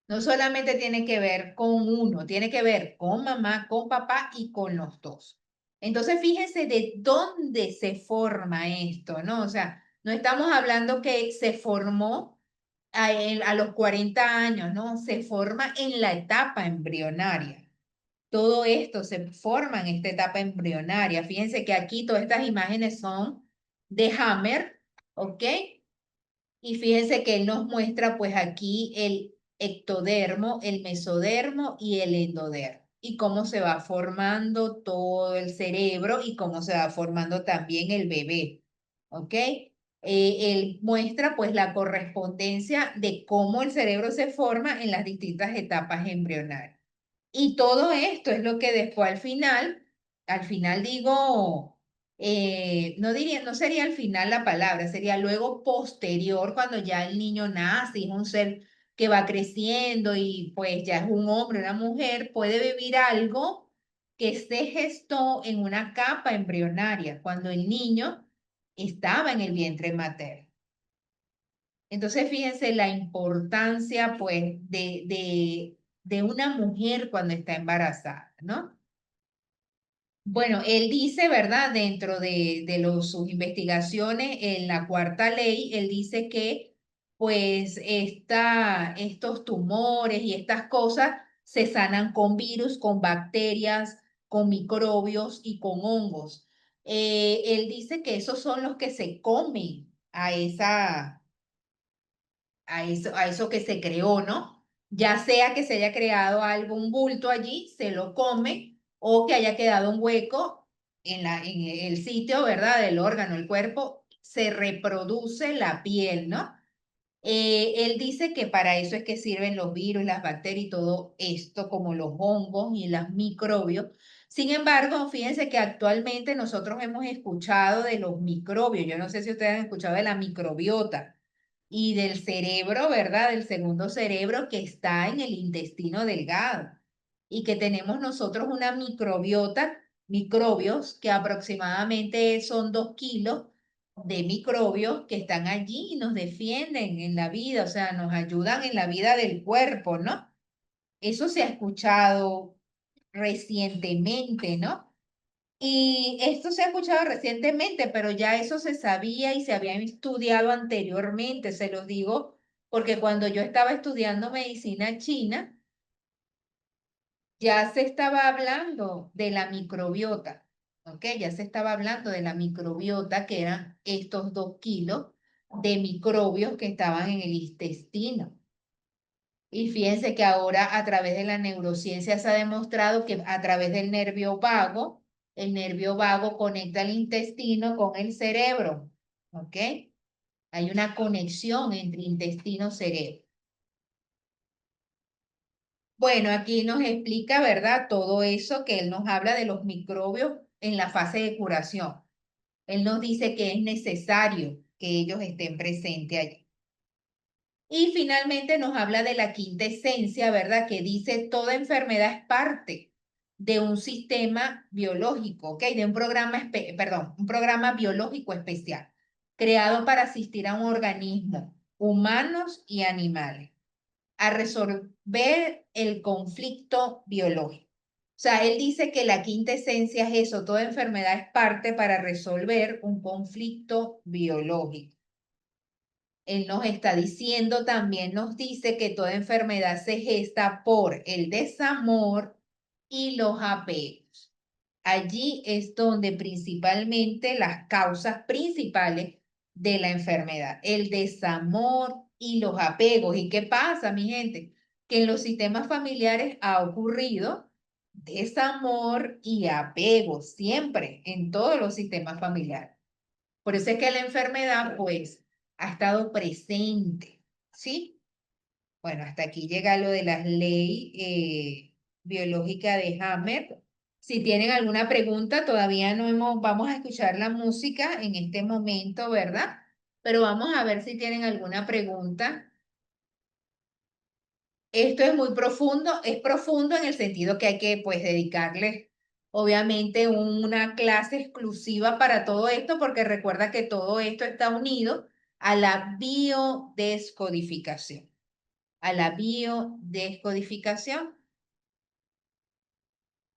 No solamente tiene que ver con uno, tiene que ver con mamá, con papá y con los dos. Entonces, fíjense de dónde se forma esto, ¿no? O sea, no estamos hablando que se formó a los 40 años, ¿no? Se forma en la etapa embrionaria. Todo esto se forma en esta etapa embrionaria. Fíjense que aquí todas estas imágenes son de Hammer, ¿ok? Y fíjense que él nos muestra pues aquí el ectodermo, el mesodermo y el endodermo. Y cómo se va formando todo el cerebro y cómo se va formando también el bebé, ¿ok? Él muestra pues la correspondencia de cómo el cerebro se forma en las distintas etapas embrionarias. Y todo esto es lo que después al final digo, no diría, no sería al final la palabra, sería luego posterior cuando ya el niño nace y es un ser que va creciendo y pues ya es un hombre, una mujer, puede vivir algo que se gestó en una capa embrionaria cuando el niño estaba en el vientre materno. Entonces, fíjense la importancia, pues, de una mujer cuando está embarazada, ¿no? Bueno, él dice, ¿verdad? Dentro de sus investigaciones en la cuarta ley, él dice que, pues, estos tumores y estas cosas se sanan con virus, con bacterias, con microbios y con hongos. Él dice que esos son los que se comen a eso que se creó, ¿no? Ya sea que se haya creado algún bulto allí, se lo come, o que haya quedado un hueco en el sitio, ¿verdad? Del órgano, el cuerpo, se reproduce la piel, ¿no? Él dice que para eso es que sirven los virus, las bacterias y todo esto, como los hongos y los microbios. Sin embargo, fíjense que actualmente nosotros hemos escuchado de los microbios. Yo no sé si ustedes han escuchado de la microbiota y del cerebro, ¿verdad? Del segundo cerebro que está en el intestino delgado y que tenemos nosotros una microbiota, microbios que aproximadamente son 2 kilos de microbios que están allí y nos defienden en la vida, o sea, nos ayudan en la vida del cuerpo, ¿no? Eso se ha escuchado recientemente, ¿no? Y esto se ha escuchado recientemente, pero ya eso se sabía y se había estudiado anteriormente, se los digo, porque cuando yo estaba estudiando medicina china, ya se estaba hablando de la microbiota, ¿ok? Ya se estaba hablando de la microbiota, que eran estos 2 kilos de microbios que estaban en el intestino. Y fíjense que ahora a través de la neurociencia se ha demostrado que a través del nervio vago, el nervio vago conecta el intestino con el cerebro, ¿ok? Hay una conexión entre intestino-cerebro. Bueno, aquí nos explica, ¿verdad? Todo eso que él nos habla de los microbios en la fase de curación. Él nos dice que es necesario que ellos estén presentes allí. Y finalmente nos habla de la quinta esencia, ¿verdad? Que dice toda enfermedad es parte de un sistema biológico, ¿ok? De un programa, un programa biológico especial, creado para asistir a un organismo, humanos y animales, a resolver el conflicto biológico. O sea, él dice que la quinta esencia es eso, toda enfermedad es parte para resolver un conflicto biológico. Él nos está diciendo, también nos dice que toda enfermedad se gesta por el desamor y los apegos. Allí es donde principalmente las causas principales de la enfermedad, el desamor y los apegos. ¿Y qué pasa, mi gente? Que en los sistemas familiares ha ocurrido desamor y apego siempre en todos los sistemas familiares. Por eso es que la enfermedad, pues, ha estado presente, ¿sí? Bueno, hasta aquí llega lo de la ley biológica de Hammer. Si tienen alguna pregunta, todavía no vamos a escuchar la música en este momento, ¿verdad? Pero vamos a ver si tienen alguna pregunta. Esto es profundo en el sentido que hay que, pues, dedicarle, obviamente, una clase exclusiva para todo esto, porque recuerda que todo esto está unido a la biodescodificación, a la biodescodificación.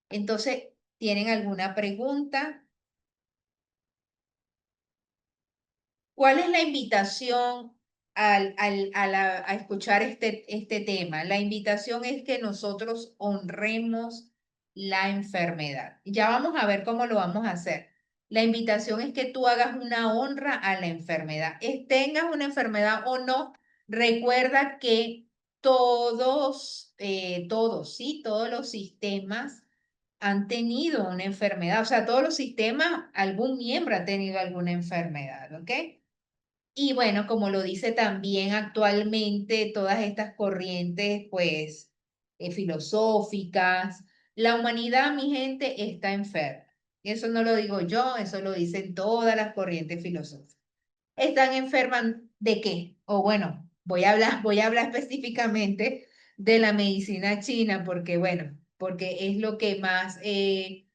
Entonces, ¿tienen alguna pregunta? ¿Cuál es la invitación a escuchar este tema? La invitación es que nosotros honremos la enfermedad. Ya vamos a ver cómo lo vamos a hacer. La invitación es que tú hagas una honra a la enfermedad. Tengas una enfermedad o no, recuerda que sí, todos los sistemas han tenido una enfermedad. O sea, todos los sistemas, algún miembro ha tenido alguna enfermedad, ¿ok? Y bueno, como lo dice también actualmente todas estas corrientes, pues, filosóficas, la humanidad, mi gente, está enferma. Y eso no lo digo yo, eso lo dicen todas las corrientes filosóficas. ¿Están enfermas de qué? O bueno, voy a hablar específicamente de la medicina china, porque bueno, porque es lo que más he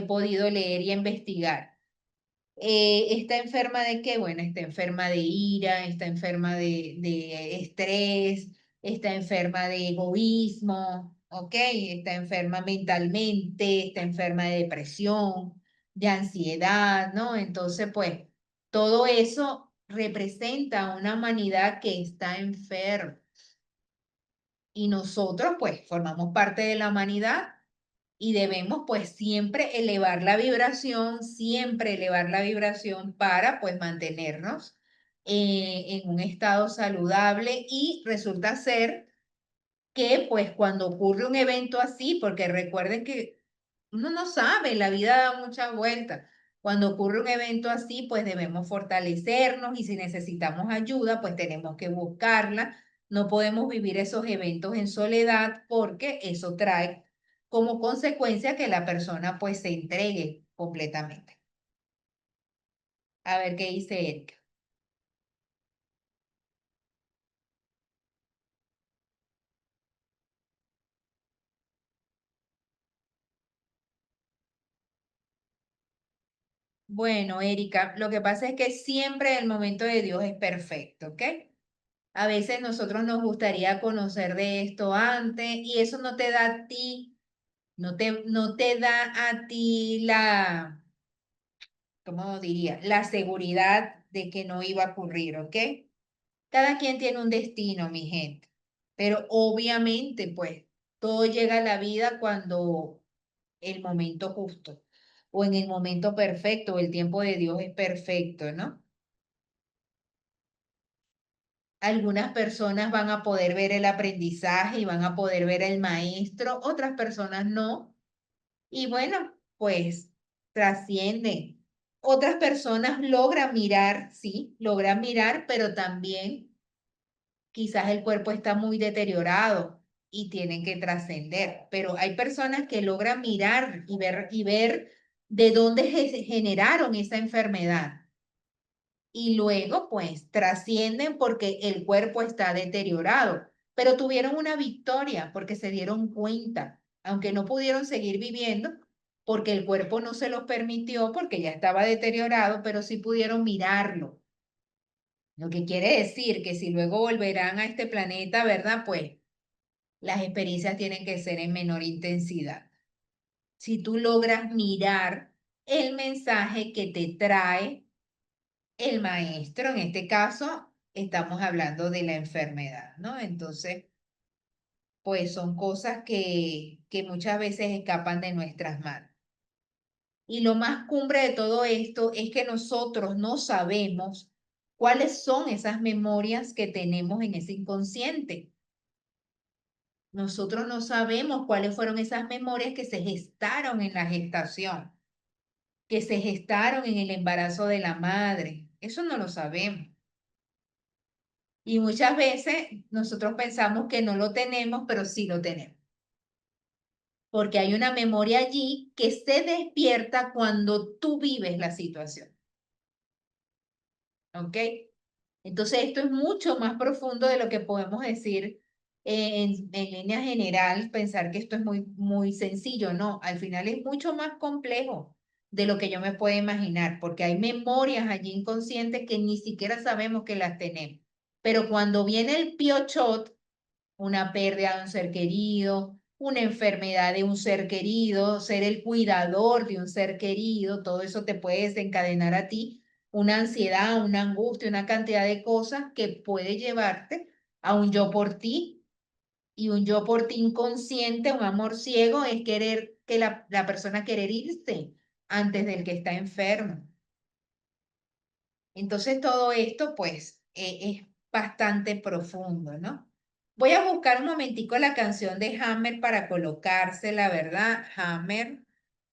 podido leer y investigar. ¿Está enferma de qué? Bueno, está enferma de ira, está enferma de estrés, está enferma de egoísmo, ¿ok? Está enferma mentalmente, está enferma de depresión, de ansiedad, ¿no? Entonces, pues, todo eso representa una humanidad que está enferma. Y nosotros, pues, formamos parte de la humanidad y debemos pues siempre elevar la vibración para pues mantenernos en un estado saludable y resulta ser que pues cuando ocurre un evento así, porque recuerden que uno no sabe, la vida da muchas vueltas. Cuando ocurre un evento así, pues debemos fortalecernos y si necesitamos ayuda, pues tenemos que buscarla. No podemos vivir esos eventos en soledad porque eso trae como consecuencia que la persona pues se entregue completamente. A ver qué dice Erika. Bueno, Erika, lo que pasa es que siempre el momento de Dios es perfecto, ¿ok? A veces nosotros nos gustaría conocer de esto antes y eso no te da a ti, no te da a ti ¿cómo diría? La seguridad de que no iba a ocurrir, ¿ok? Cada quien tiene un destino, mi gente, pero obviamente, pues, Todo llega a la vida cuando el momento justo o en el momento perfecto, el tiempo de Dios es perfecto, ¿no? Algunas personas van a poder ver el aprendizaje y van a poder ver el maestro, otras personas no. Y bueno, pues trascienden. Otras personas logran mirar, sí, logran mirar, pero también quizás el cuerpo está muy deteriorado y tienen que trascender. Pero hay personas que logran mirar y ver de dónde se generaron esa enfermedad. Y luego, pues, trascienden porque el cuerpo está deteriorado, pero tuvieron una victoria porque se dieron cuenta, aunque no pudieron seguir viviendo, porque el cuerpo no se los permitió, porque ya estaba deteriorado, pero sí pudieron mirarlo. Lo que quiere decir que si luego volverán a este planeta, ¿verdad? Pues las experiencias tienen que ser en menor intensidad. Si tú logras mirar el mensaje que te trae el maestro, en este caso, estamos hablando de la enfermedad, ¿no? Entonces, pues son cosas que muchas veces escapan de nuestras manos. Y lo más cumbre de todo esto es que nosotros no sabemos cuáles son esas memorias que tenemos en ese inconsciente. Nosotros no sabemos cuáles fueron esas memorias que se gestaron en la gestación, que se gestaron en el embarazo de la madre. Eso no lo sabemos. Y muchas veces nosotros pensamos que no lo tenemos, pero sí lo tenemos. Porque hay una memoria allí que se despierta cuando tú vives la situación. ¿Ok? Entonces esto es mucho más profundo de lo que podemos decir en línea general, pensar que esto es muy sencillo. No, al final es mucho más complejo de lo que yo me puedo imaginar, porque hay memorias allí inconscientes que ni siquiera sabemos que las tenemos. Pero cuando viene el piochot, una pérdida de un ser querido, una enfermedad de un ser querido, ser el cuidador de un ser querido, todo eso te puede desencadenar a ti una ansiedad, una angustia, una cantidad de cosas que puede llevarte a un yo por ti. Y un yo por ti inconsciente, un amor ciego, es querer que la persona querer irse antes del que está enfermo. Entonces todo esto pues es bastante profundo, ¿no? Voy a buscar un momentico la canción de Hammer para colocársela, ¿verdad? Hammer,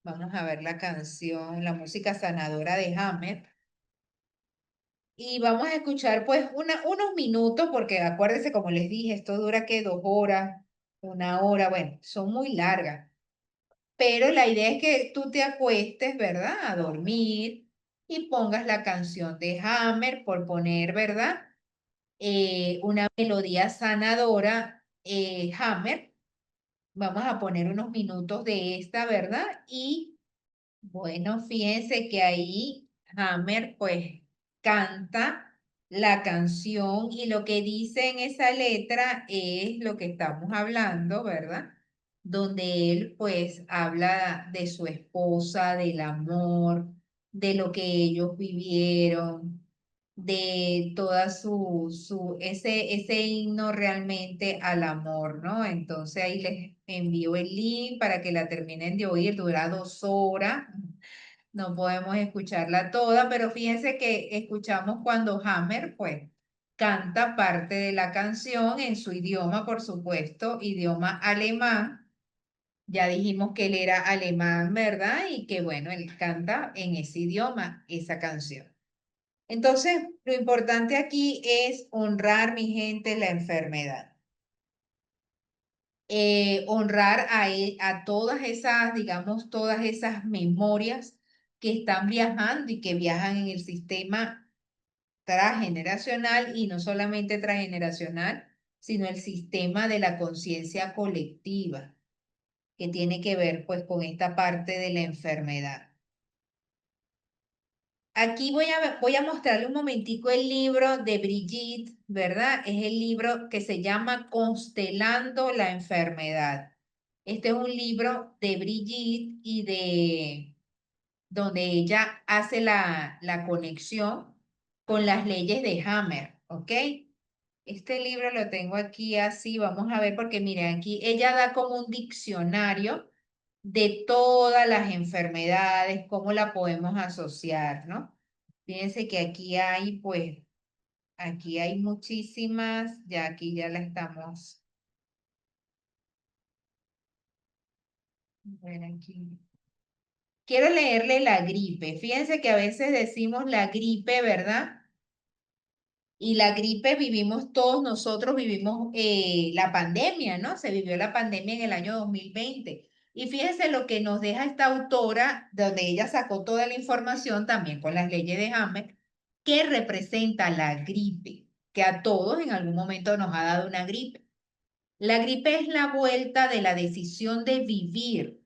vamos a ver la canción, la música sanadora de Hammer. Y vamos a escuchar pues unos minutos, porque acuérdense, como les dije, esto dura que 2 horas, 1 hora, bueno, son muy largas. Pero la idea es que tú te acuestes, ¿verdad? A dormir y pongas la canción de Hammer por poner, ¿verdad? Una melodía sanadora, Hammer. Vamos a poner unos minutos de esta, ¿verdad? Y bueno, fíjense que ahí Hammer pues canta la canción y lo que dice en esa letra es lo que estamos hablando, ¿verdad? Donde él pues habla de su esposa, del amor, de lo que ellos vivieron, de toda ese himno realmente al amor, ¿no? Entonces ahí les envío el link para que la terminen de oír, dura 2 horas, no podemos escucharla toda, pero fíjense que escuchamos cuando Hammer, pues, canta parte de la canción en su idioma, por supuesto, idioma alemán. Ya dijimos que él era alemán, ¿verdad? Y que bueno, él canta en ese idioma esa canción. Entonces, lo importante aquí es honrar, mi gente, la enfermedad. Honrar a todas esas, digamos, todas esas memorias que están viajando y que viajan en el sistema transgeneracional y no solamente transgeneracional, sino el sistema de la conciencia colectiva, que tiene que ver pues con esta parte de la enfermedad. Aquí voy a mostrarle un momentico el libro de Brigitte, ¿verdad? Es el libro que se llama Constelando la enfermedad. Este es un libro de Brigitte y de donde ella hace la conexión con las leyes de Hammer, ¿ok? Este libro lo tengo aquí así, vamos a ver, porque miren, aquí ella da como un diccionario de todas las enfermedades, cómo la podemos asociar, ¿no? Fíjense que aquí hay, pues, aquí hay muchísimas, ya aquí ya la estamos. A ver aquí. Quiero leerle la gripe. Fíjense que a veces decimos la gripe, ¿verdad? Y la gripe vivimos todos nosotros, vivimos la pandemia, ¿no? Se vivió la pandemia en el año 2020. Y fíjense lo que nos deja esta autora, donde ella sacó toda la información también con las leyes de Hammett, que representa la gripe, que a todos en algún momento nos ha dado una gripe. La gripe es la vuelta de la decisión de vivir,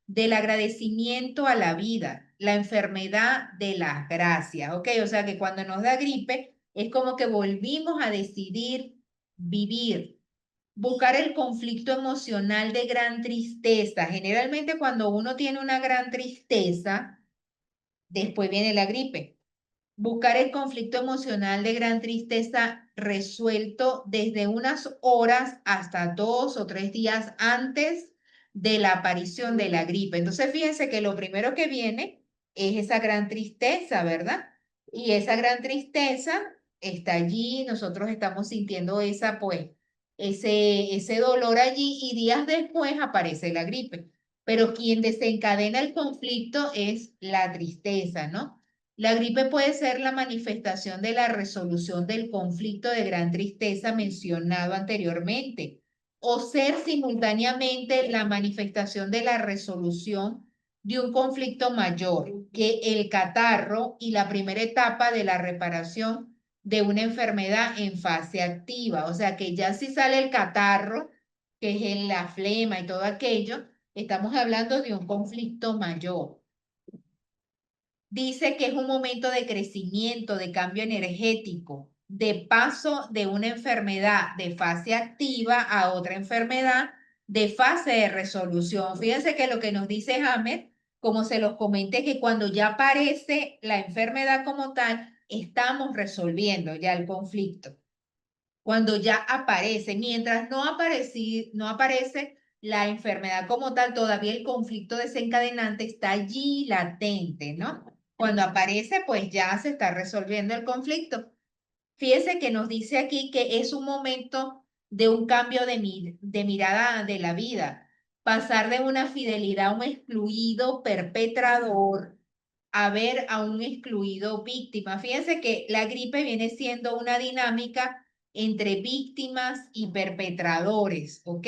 del agradecimiento a la vida, la enfermedad de las gracias, ¿ok? O sea que cuando nos da gripe es como que volvimos a decidir vivir, buscar el conflicto emocional de gran tristeza. Generalmente cuando uno tiene una gran tristeza, después viene la gripe. Buscar el conflicto emocional de gran tristeza resuelto desde unas horas hasta 2 o 3 días antes de la aparición de la gripe. Entonces, fíjense que lo primero que viene es esa gran tristeza, ¿verdad? Y esa gran tristeza está allí, nosotros estamos sintiendo esa, pues, ese dolor allí y días después aparece la gripe. Pero quien desencadena el conflicto es la tristeza, ¿no? La gripe puede ser la manifestación de la resolución del conflicto de gran tristeza mencionado anteriormente, o ser simultáneamente la manifestación de la resolución de un conflicto mayor que el catarro y la primera etapa de la reparación de una enfermedad en fase activa. O sea que ya si sale el catarro, que es la flema y todo aquello, estamos hablando de un conflicto mayor. Dice que es un momento de crecimiento, de cambio energético, de paso de una enfermedad de fase activa a otra enfermedad de fase de resolución. Fíjense que lo que nos dice Hammett, como se los comenté, que cuando ya aparece la enfermedad como tal, estamos resolviendo ya el conflicto. Cuando ya aparece, mientras no aparece la enfermedad como tal, todavía el conflicto desencadenante está allí latente, ¿no? Cuando aparece, pues ya se está resolviendo el conflicto. Fíjese que nos dice aquí que es un momento de un cambio de mirada de la vida, pasar de una fidelidad a un excluido perpetrador a ver a un excluido víctima. Fíjense que la gripe viene siendo una dinámica entre víctimas y perpetradores, ¿ok?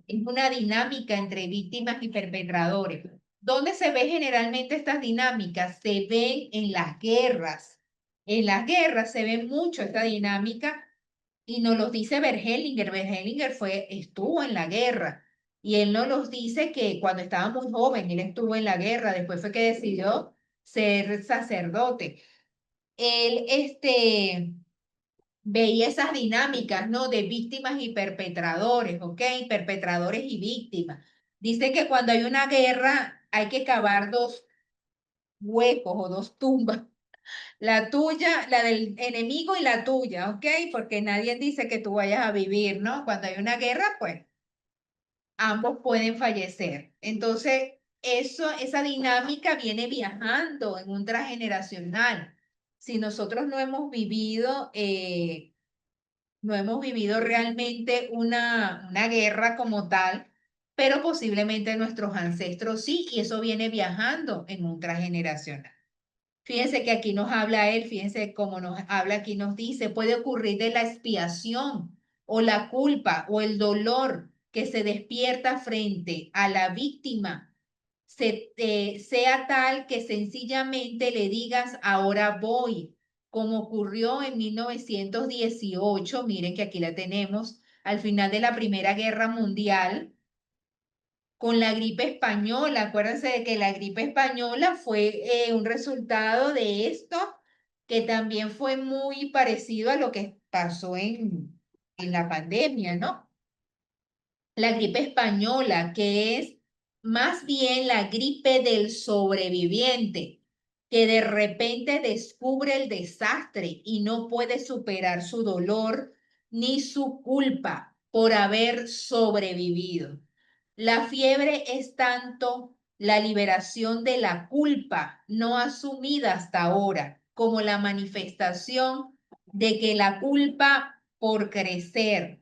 Es una dinámica entre víctimas y perpetradores. ¿Dónde se ve generalmente estas dinámicas? Se ven en las guerras. En las guerras se ve mucho esta dinámica y nos los dice Bergelinger. Bergelinger estuvo en la guerra y él nos los dice que cuando estaba muy joven, él estuvo en la guerra, después fue que decidió ser sacerdote. Él, veía esas dinámicas, ¿no? De víctimas y perpetradores, ¿ok? Perpetradores y víctimas. Dice que cuando hay una guerra hay que cavar 2 huecos o 2 tumbas. La tuya, la del enemigo y la tuya, ¿ok? Porque nadie dice que tú vayas a vivir, ¿no? Cuando hay una guerra, pues ambos pueden fallecer. Entonces, esa dinámica viene viajando en un transgeneracional. Si nosotros no hemos vivido realmente una guerra como tal, pero posiblemente nuestros ancestros sí, y eso viene viajando en un transgeneracional. Fíjense que aquí nos habla él, fíjense cómo nos habla aquí, nos dice, puede ocurrir de la expiación o la culpa o el dolor que se despierta frente a la víctima, sea tal que sencillamente le digas, ahora voy, como ocurrió en 1918, miren que aquí la tenemos, al final de la Primera Guerra Mundial, con la gripe española. Acuérdense de que la gripe española fue un resultado de esto, que también fue muy parecido a lo que pasó en la pandemia, ¿no? La gripe española, que es más bien la gripe del sobreviviente, que de repente descubre el desastre y no puede superar su dolor, ni su culpa por haber sobrevivido. La fiebre es tanto la liberación de la culpa no asumida hasta ahora, como la manifestación de que la culpa por crecer,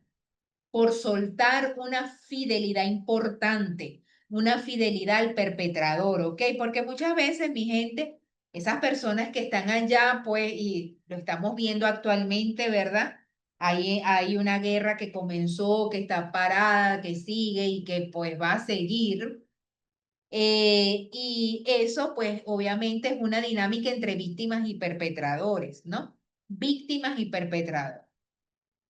por soltar una fidelidad importante, una fidelidad al perpetrador, ¿ok? Porque muchas veces, mi gente, esas personas que están allá, pues, y lo estamos viendo actualmente, ¿verdad? Hay una guerra que comenzó, que está parada, que sigue y que pues va a seguir. Y eso, pues, obviamente es una dinámica entre víctimas y perpetradores, ¿no? Víctimas y perpetradores.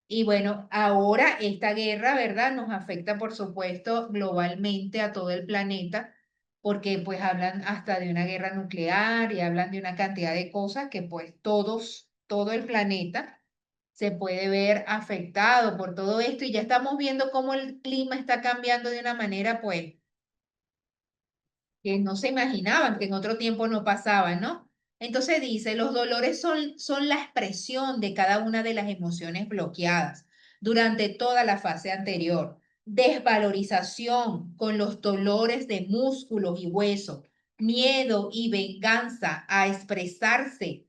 Y bueno, ahora esta guerra, ¿verdad? Nos afecta, por supuesto, globalmente a todo el planeta, porque pues hablan hasta de una guerra nuclear y hablan de una cantidad de cosas que pues todo el planeta se puede ver afectado por todo esto y ya estamos viendo cómo el clima está cambiando de una manera pues que no se imaginaban, que en otro tiempo no pasaban, ¿no? Entonces dice, los dolores son la expresión de cada una de las emociones bloqueadas durante toda la fase anterior. Desvalorización con los dolores de músculos y huesos, miedo y venganza a expresarse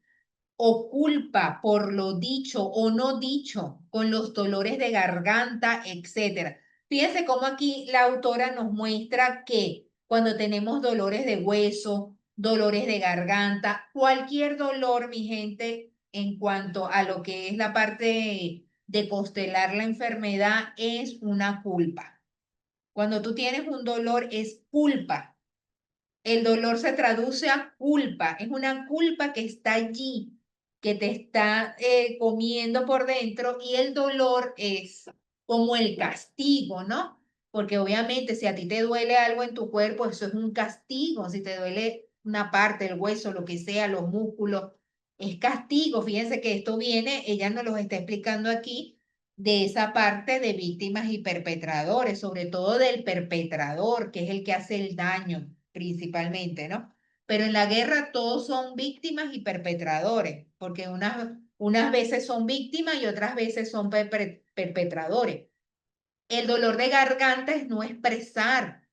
o culpa por lo dicho o no dicho, con los dolores de garganta, etcétera. Fíjense cómo aquí la autora nos muestra que cuando tenemos dolores de hueso, dolores de garganta, cualquier dolor, mi gente, en cuanto a lo que es la parte de constelar la enfermedad, es una culpa. Cuando tú tienes un dolor, es culpa. El dolor se traduce a culpa, es una culpa que está allí, que te está comiendo por dentro y el dolor es como el castigo, ¿no? Porque obviamente si a ti te duele algo en tu cuerpo, eso es un castigo, si te duele una parte, el hueso, lo que sea, los músculos, es castigo. Fíjense que esto viene, ella nos lo está explicando aquí, de esa parte de víctimas y perpetradores, sobre todo del perpetrador, que es el que hace el daño principalmente, ¿no? Pero en la guerra todos son víctimas y perpetradores, porque unas veces son víctimas y otras veces son perpetradores. El dolor de garganta es no expresar,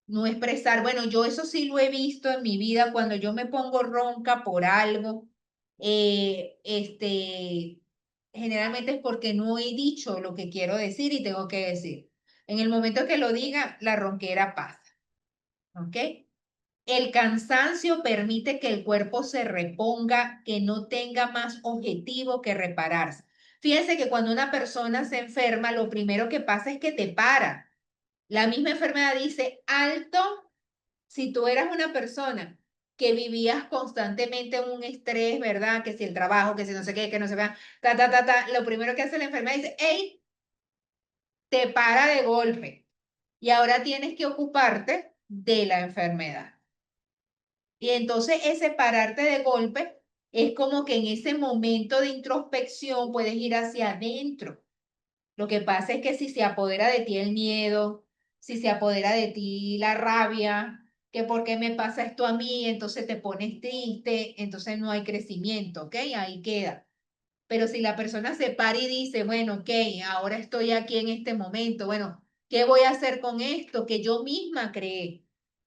no expresar. Bueno, yo eso sí lo he visto en mi vida cuando yo me pongo ronca por algo, generalmente es porque no he dicho lo que quiero decir y tengo que decir. En el momento que lo diga, la ronquera pasa, ¿ok? El cansancio permite que el cuerpo se reponga, que no tenga más objetivo que repararse. Fíjense que cuando una persona se enferma, lo primero que pasa es que te para. La misma enfermedad dice, alto, si tú eras una persona que vivías constantemente en un estrés, ¿verdad? Que si el trabajo, que si no sé qué, que no se vea, lo primero que hace la enfermedad dice, hey, te para de golpe. Y ahora tienes que ocuparte de la enfermedad. Y entonces ese pararte de golpe es como que en ese momento de introspección puedes ir hacia adentro. Lo que pasa es que si se apodera de ti el miedo, si se apodera de ti la rabia, que por qué me pasa esto a mí, entonces te pones triste, entonces no hay crecimiento, ¿ok? Ahí queda. Pero si la persona se para y dice, bueno, ok, ahora estoy aquí en este momento, bueno, ¿qué voy a hacer con esto que yo misma creé?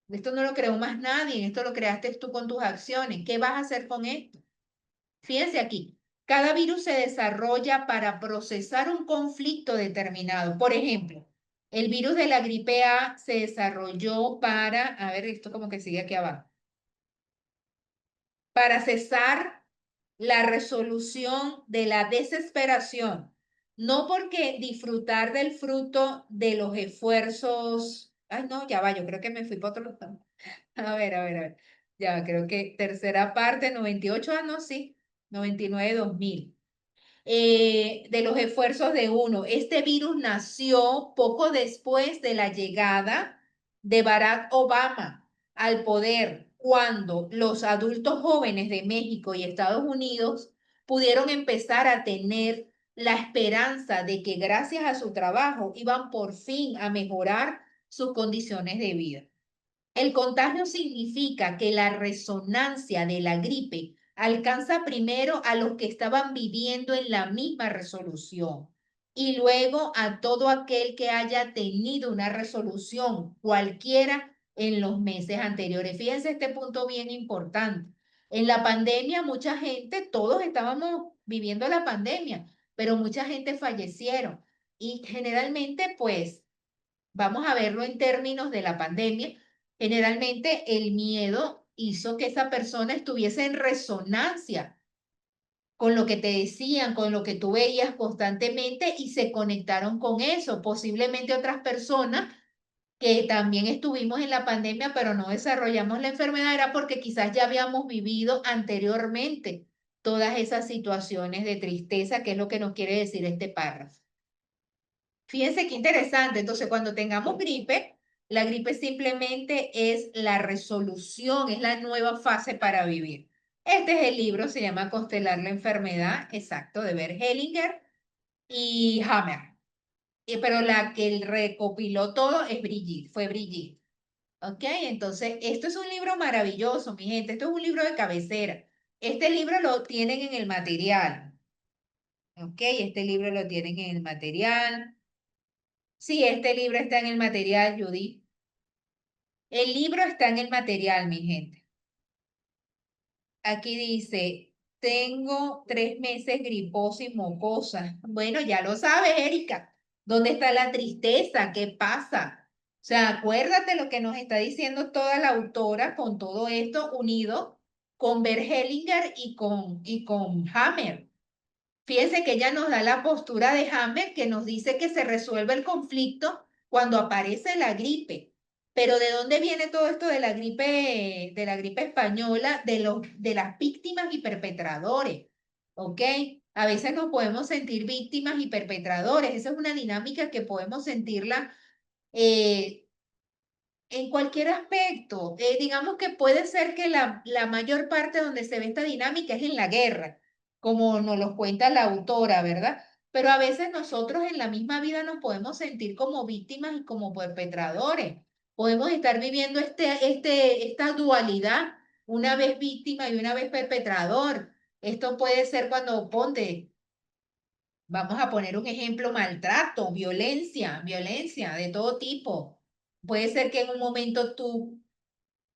Esto no lo creó más nadie, esto lo creaste tú con tus acciones. ¿Qué vas a hacer con esto? Fíjense aquí, cada virus se desarrolla para procesar un conflicto determinado. Por ejemplo, el virus de la gripe A se desarrolló para, a ver, esto como que sigue aquí abajo, para cesar la resolución de la desesperación, no porque disfrutar del fruto de los esfuerzos, ay no, ya va, yo creo que me fui para otro lado. A ver, ya creo que tercera parte, 98, no, sí, 99, 2000. De los esfuerzos de uno. Este virus nació poco después de la llegada de Barack Obama al poder, cuando los adultos jóvenes de México y Estados Unidos pudieron empezar a tener la esperanza de que gracias a su trabajo iban por fin a mejorar sus condiciones de vida. El contagio significa que la resonancia de la gripe alcanza primero a los que estaban viviendo en la misma resolución y luego a todo aquel que haya tenido una resolución cualquiera en los meses anteriores. Fíjense este punto bien importante. En la pandemia, mucha gente, todos estábamos viviendo la pandemia, pero mucha gente fallecieron. Y generalmente, pues, vamos a verlo en términos de la pandemia, generalmente el miedo hizo que esa persona estuviese en resonancia con lo que te decían, con lo que tú veías constantemente y se conectaron con eso. Posiblemente otras personas que también estuvimos en la pandemia, pero no desarrollamos la enfermedad, era porque quizás ya habíamos vivido anteriormente todas esas situaciones de tristeza, que es lo que nos quiere decir este párrafo. Fíjense qué interesante. Entonces, cuando tengamos gripe, la gripe simplemente es la resolución, es la nueva fase para vivir. Este es el libro, se llama Constelar la enfermedad, exacto, de Bert Hellinger y Hammer. Pero la que recopiló todo es Brigitte, fue Brigitte. ¿Ok? Entonces, esto es un libro maravilloso, mi gente. Esto es un libro de cabecera. Este libro lo tienen en el material. ¿Ok? Este libro lo tienen en el material. Sí, este libro está en el material, Judy. El libro está en el material, mi gente. Aquí dice, tengo 3 meses griposa y mocosa. Bueno, ya lo sabes, Erika. ¿Dónde está la tristeza? ¿Qué pasa? O sea, acuérdate lo que nos está diciendo toda la autora con todo esto unido con Bert Hellinger y con Hammer. Fíjense que ella nos da la postura de Hammer que nos dice que se resuelve el conflicto cuando aparece la gripe. Pero ¿de dónde viene todo esto de la gripe española, de las víctimas y perpetradores? ¿Ok? A veces nos podemos sentir víctimas y perpetradores. Esa es una dinámica que podemos sentirla eh, en cualquier aspecto. Digamos que puede ser que la mayor parte donde se ve esta dinámica es en la guerra, como nos lo cuenta la autora, ¿verdad? Pero a veces nosotros en la misma vida nos podemos sentir como víctimas y como perpetradores. Podemos estar viviendo esta dualidad, una vez víctima y una vez perpetrador. Esto puede ser cuando, ponte, vamos a poner un ejemplo, maltrato, violencia de todo tipo. Puede ser que en un momento tú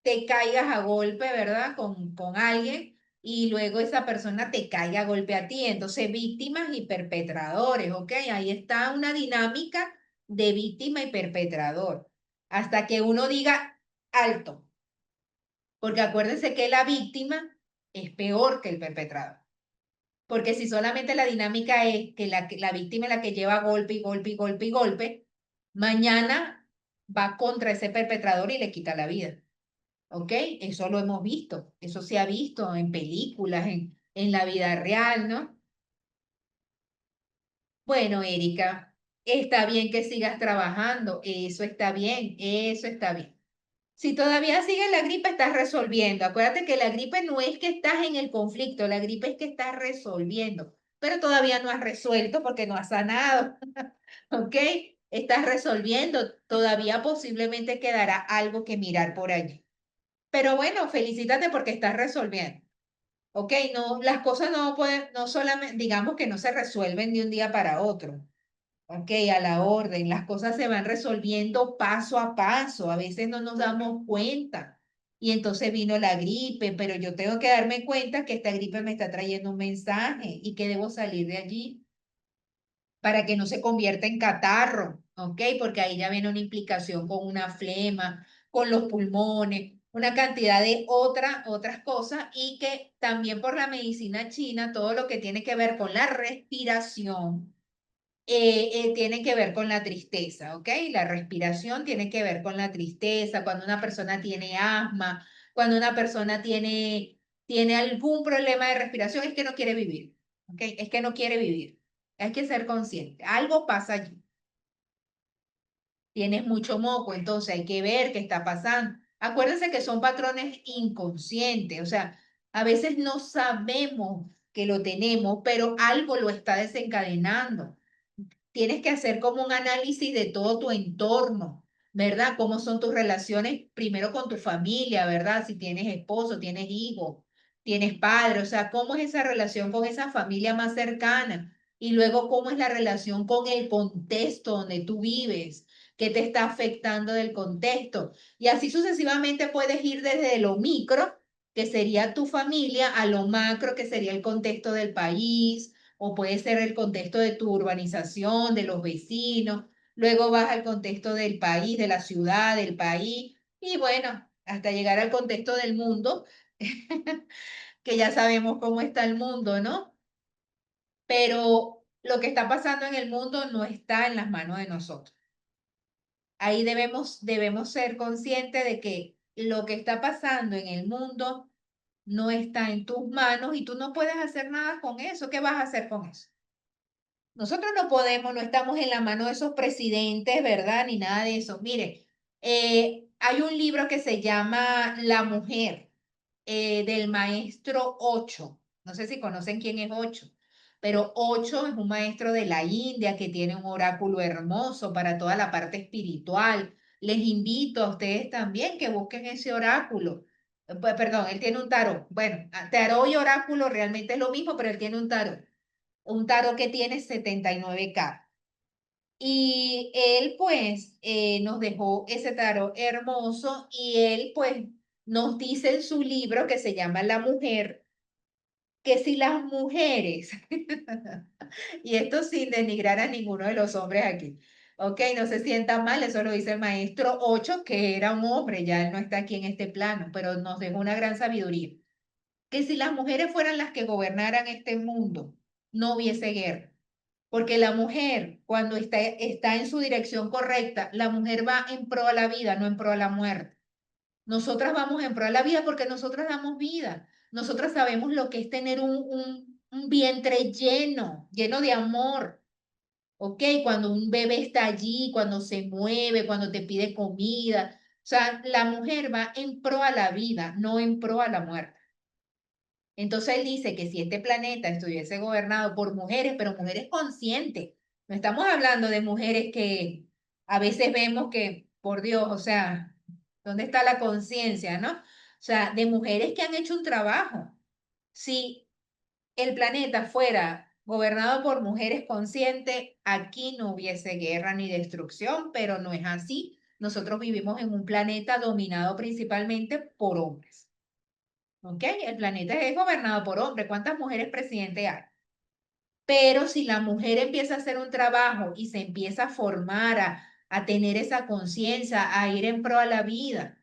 te caigas a golpe, ¿verdad? Con alguien y luego esa persona te caiga a golpe a ti. Entonces, víctimas y perpetradores, ¿ok? Ahí está una dinámica de víctima y perpetrador. Hasta que uno diga alto, porque acuérdense que la víctima es peor que el perpetrador. Porque si solamente la dinámica es que la víctima es la que lleva golpe y golpe y golpe y golpe, mañana va contra ese perpetrador y le quita la vida. ¿Ok? Eso lo hemos visto. Eso se ha visto en películas, en la vida real, ¿no? Bueno, Erika, está bien que sigas trabajando. Eso está bien, eso está bien. Si todavía sigue la gripe, estás resolviendo. Acuérdate que la gripe no es que estás en el conflicto, la gripe es que estás resolviendo, pero todavía no has resuelto porque no has sanado. ¿Ok? Estás resolviendo. Todavía posiblemente quedará algo que mirar por allí. Pero bueno, felicítate porque estás resolviendo. ¿Ok? No, las cosas no pueden, no solamente, digamos que no se resuelven de un día para otro. Ok, a la orden, las cosas se van resolviendo paso a paso, a veces no nos damos cuenta. Y entonces vino la gripe, pero yo tengo que darme cuenta que esta gripe me está trayendo un mensaje y que debo salir de allí para que no se convierta en catarro, ¿ok? Porque ahí ya viene una implicación con una flema, con los pulmones, una cantidad de otras cosas y que también por la medicina china, todo lo que tiene que ver con la respiración tiene que ver con la tristeza, ¿ok? La respiración tiene que ver con la tristeza, cuando una persona tiene asma, cuando una persona tiene algún problema de respiración, es que no quiere vivir, ¿ok? Es que no quiere vivir. Hay que ser consciente. Algo pasa allí. Tienes mucho moco, entonces hay que ver qué está pasando. Acuérdense que son patrones inconscientes, o sea, a veces no sabemos que lo tenemos, pero algo lo está desencadenando. Tienes que hacer como un análisis de todo tu entorno, ¿verdad? ¿Cómo son tus relaciones primero con tu familia, ¿verdad? Si tienes esposo, tienes hijos, tienes padre, o sea, cómo es esa relación con esa familia más cercana y luego cómo es la relación con el contexto donde tú vives, qué te está afectando del contexto. Y así sucesivamente puedes ir desde lo micro, que sería tu familia, a lo macro, que sería el contexto del país, o puede ser el contexto de tu urbanización, de los vecinos. Luego vas al contexto del país, de la ciudad, del país, y bueno, hasta llegar al contexto del mundo, que ya sabemos cómo está el mundo, ¿no? Pero lo que está pasando en el mundo no está en las manos de nosotros. Ahí debemos ser conscientes de que lo que está pasando en el mundo no está en tus manos y tú no puedes hacer nada con eso. ¿Qué vas a hacer con eso? Nosotros no podemos, no estamos en la mano de esos presidentes, ¿verdad? Ni nada de eso. Mire, hay un libro que se llama La Mujer, del maestro Ocho. No sé si conocen quién es Ocho, pero Ocho es un maestro de la India que tiene un oráculo hermoso para toda la parte espiritual. Les invito a ustedes también que busquen ese oráculo. Perdón, él tiene un tarot. Bueno, tarot y oráculo realmente es lo mismo, pero él tiene un tarot. Un tarot que tiene 79 cartas. Y él pues nos dejó ese tarot hermoso y él pues nos dice en su libro que se llama La Mujer, que si las mujeres, y esto sin denigrar a ninguno de los hombres aquí, ok, no se sientan mal, eso lo dice el maestro Ocho, que era un hombre, ya él no está aquí en este plano, pero nos dejó una gran sabiduría, que si las mujeres fueran las que gobernaran este mundo, no hubiese guerra. Porque la mujer, cuando está en su dirección correcta, la mujer va en pro a la vida, no en pro a la muerte. Nosotras vamos en pro a la vida porque nosotras damos vida. Nosotras sabemos lo que es tener un vientre lleno, lleno de amor. ¿Ok? Cuando un bebé está allí, cuando se mueve, cuando te pide comida. O sea, la mujer va en pro a la vida, no en pro a la muerte. Entonces él dice que si este planeta estuviese gobernado por mujeres, pero mujeres conscientes, no estamos hablando de mujeres que a veces vemos que, por Dios, o sea, ¿dónde está la conciencia, no? O sea, de mujeres que han hecho un trabajo. Si el planeta fuera gobernado por mujeres conscientes, aquí no hubiese guerra ni destrucción, pero no es así. Nosotros vivimos en un planeta dominado principalmente por hombres. ¿Ok? El planeta es gobernado por hombres. ¿Cuántas mujeres presidentes hay? Pero si la mujer empieza a hacer un trabajo y se empieza a formar, a tener esa conciencia, a ir en pro a la vida,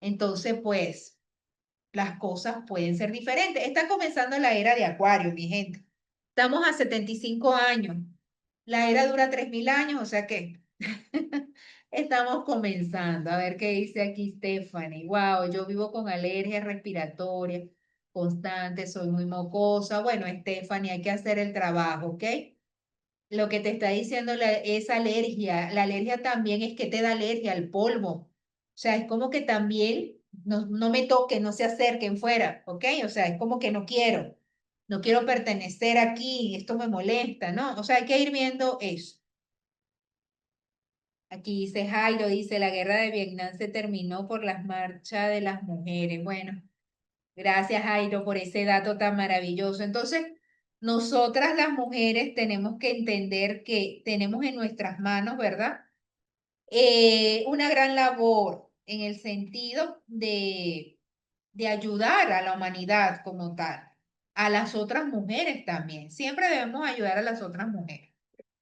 entonces pues las cosas pueden ser diferentes. Está comenzando la era de Acuario, mi gente. Estamos a 75 años. La era dura 3000 años, o sea que estamos comenzando. A ver qué dice aquí Stephanie. Wow, yo vivo con alergias respiratorias constantes, soy muy mocosa. Bueno, Stephanie, hay que hacer el trabajo, ¿ok? Lo que te está diciendo esa alergia, la alergia también es que te da alergia al polvo. O sea, es como que también no me toquen, no se acerquen fuera, ¿ok? O sea, es como que no quiero pertenecer aquí, esto me molesta, ¿no? O sea, hay que ir viendo eso. Aquí dice Jairo, dice, la guerra de Vietnam se terminó por las marchas de las mujeres. Bueno, gracias Jairo por ese dato tan maravilloso. Entonces, nosotras las mujeres tenemos que entender que tenemos en nuestras manos, ¿verdad? Una gran labor en el sentido de ayudar a la humanidad como tal, a las otras mujeres también. Siempre debemos ayudar a las otras mujeres.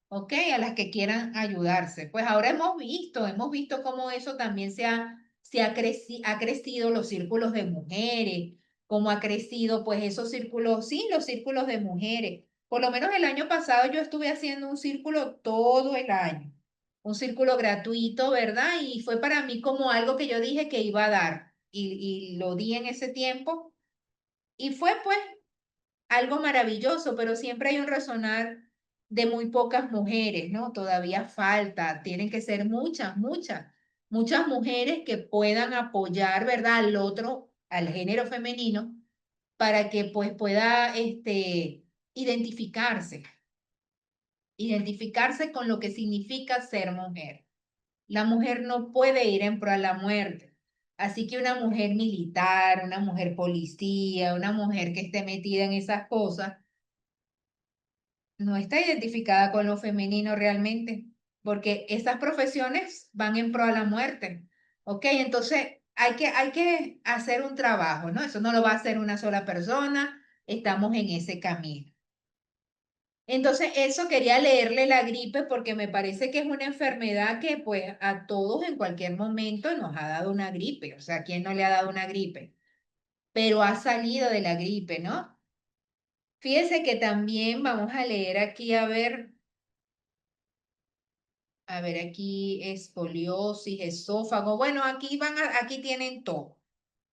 ¿Ok? A las que quieran ayudarse. Pues ahora hemos visto cómo eso también ha crecido los círculos de mujeres, cómo ha crecido pues esos círculos, sí, los círculos de mujeres. Por lo menos el año pasado yo estuve haciendo un círculo todo el año, un círculo gratuito, ¿verdad? Y fue para mí como algo que yo dije que iba a dar y lo di en ese tiempo y fue pues algo maravilloso, pero siempre hay un resonar de muy pocas mujeres, ¿no? Todavía falta, tienen que ser muchas mujeres que puedan apoyar, ¿verdad? Al otro, al género femenino, para que pues pueda, identificarse, identificarse con lo que significa ser mujer. La mujer no puede ir en pro a la muerte. Así que una mujer militar, una mujer policía, una mujer que esté metida en esas cosas, no está identificada con lo femenino realmente, porque esas profesiones van en pro a la muerte, ¿ok? Entonces hay que hacer un trabajo, ¿no? Eso no lo va a hacer una sola persona, estamos en ese camino. Entonces, eso quería leerle la gripe porque me parece que es una enfermedad que pues a todos en cualquier momento nos ha dado una gripe, o sea, ¿quién no le ha dado una gripe? Pero ha salido de la gripe, ¿no? Fíjese que también vamos a leer aquí, a ver aquí escoliosis, esófago. Bueno, aquí tienen todo.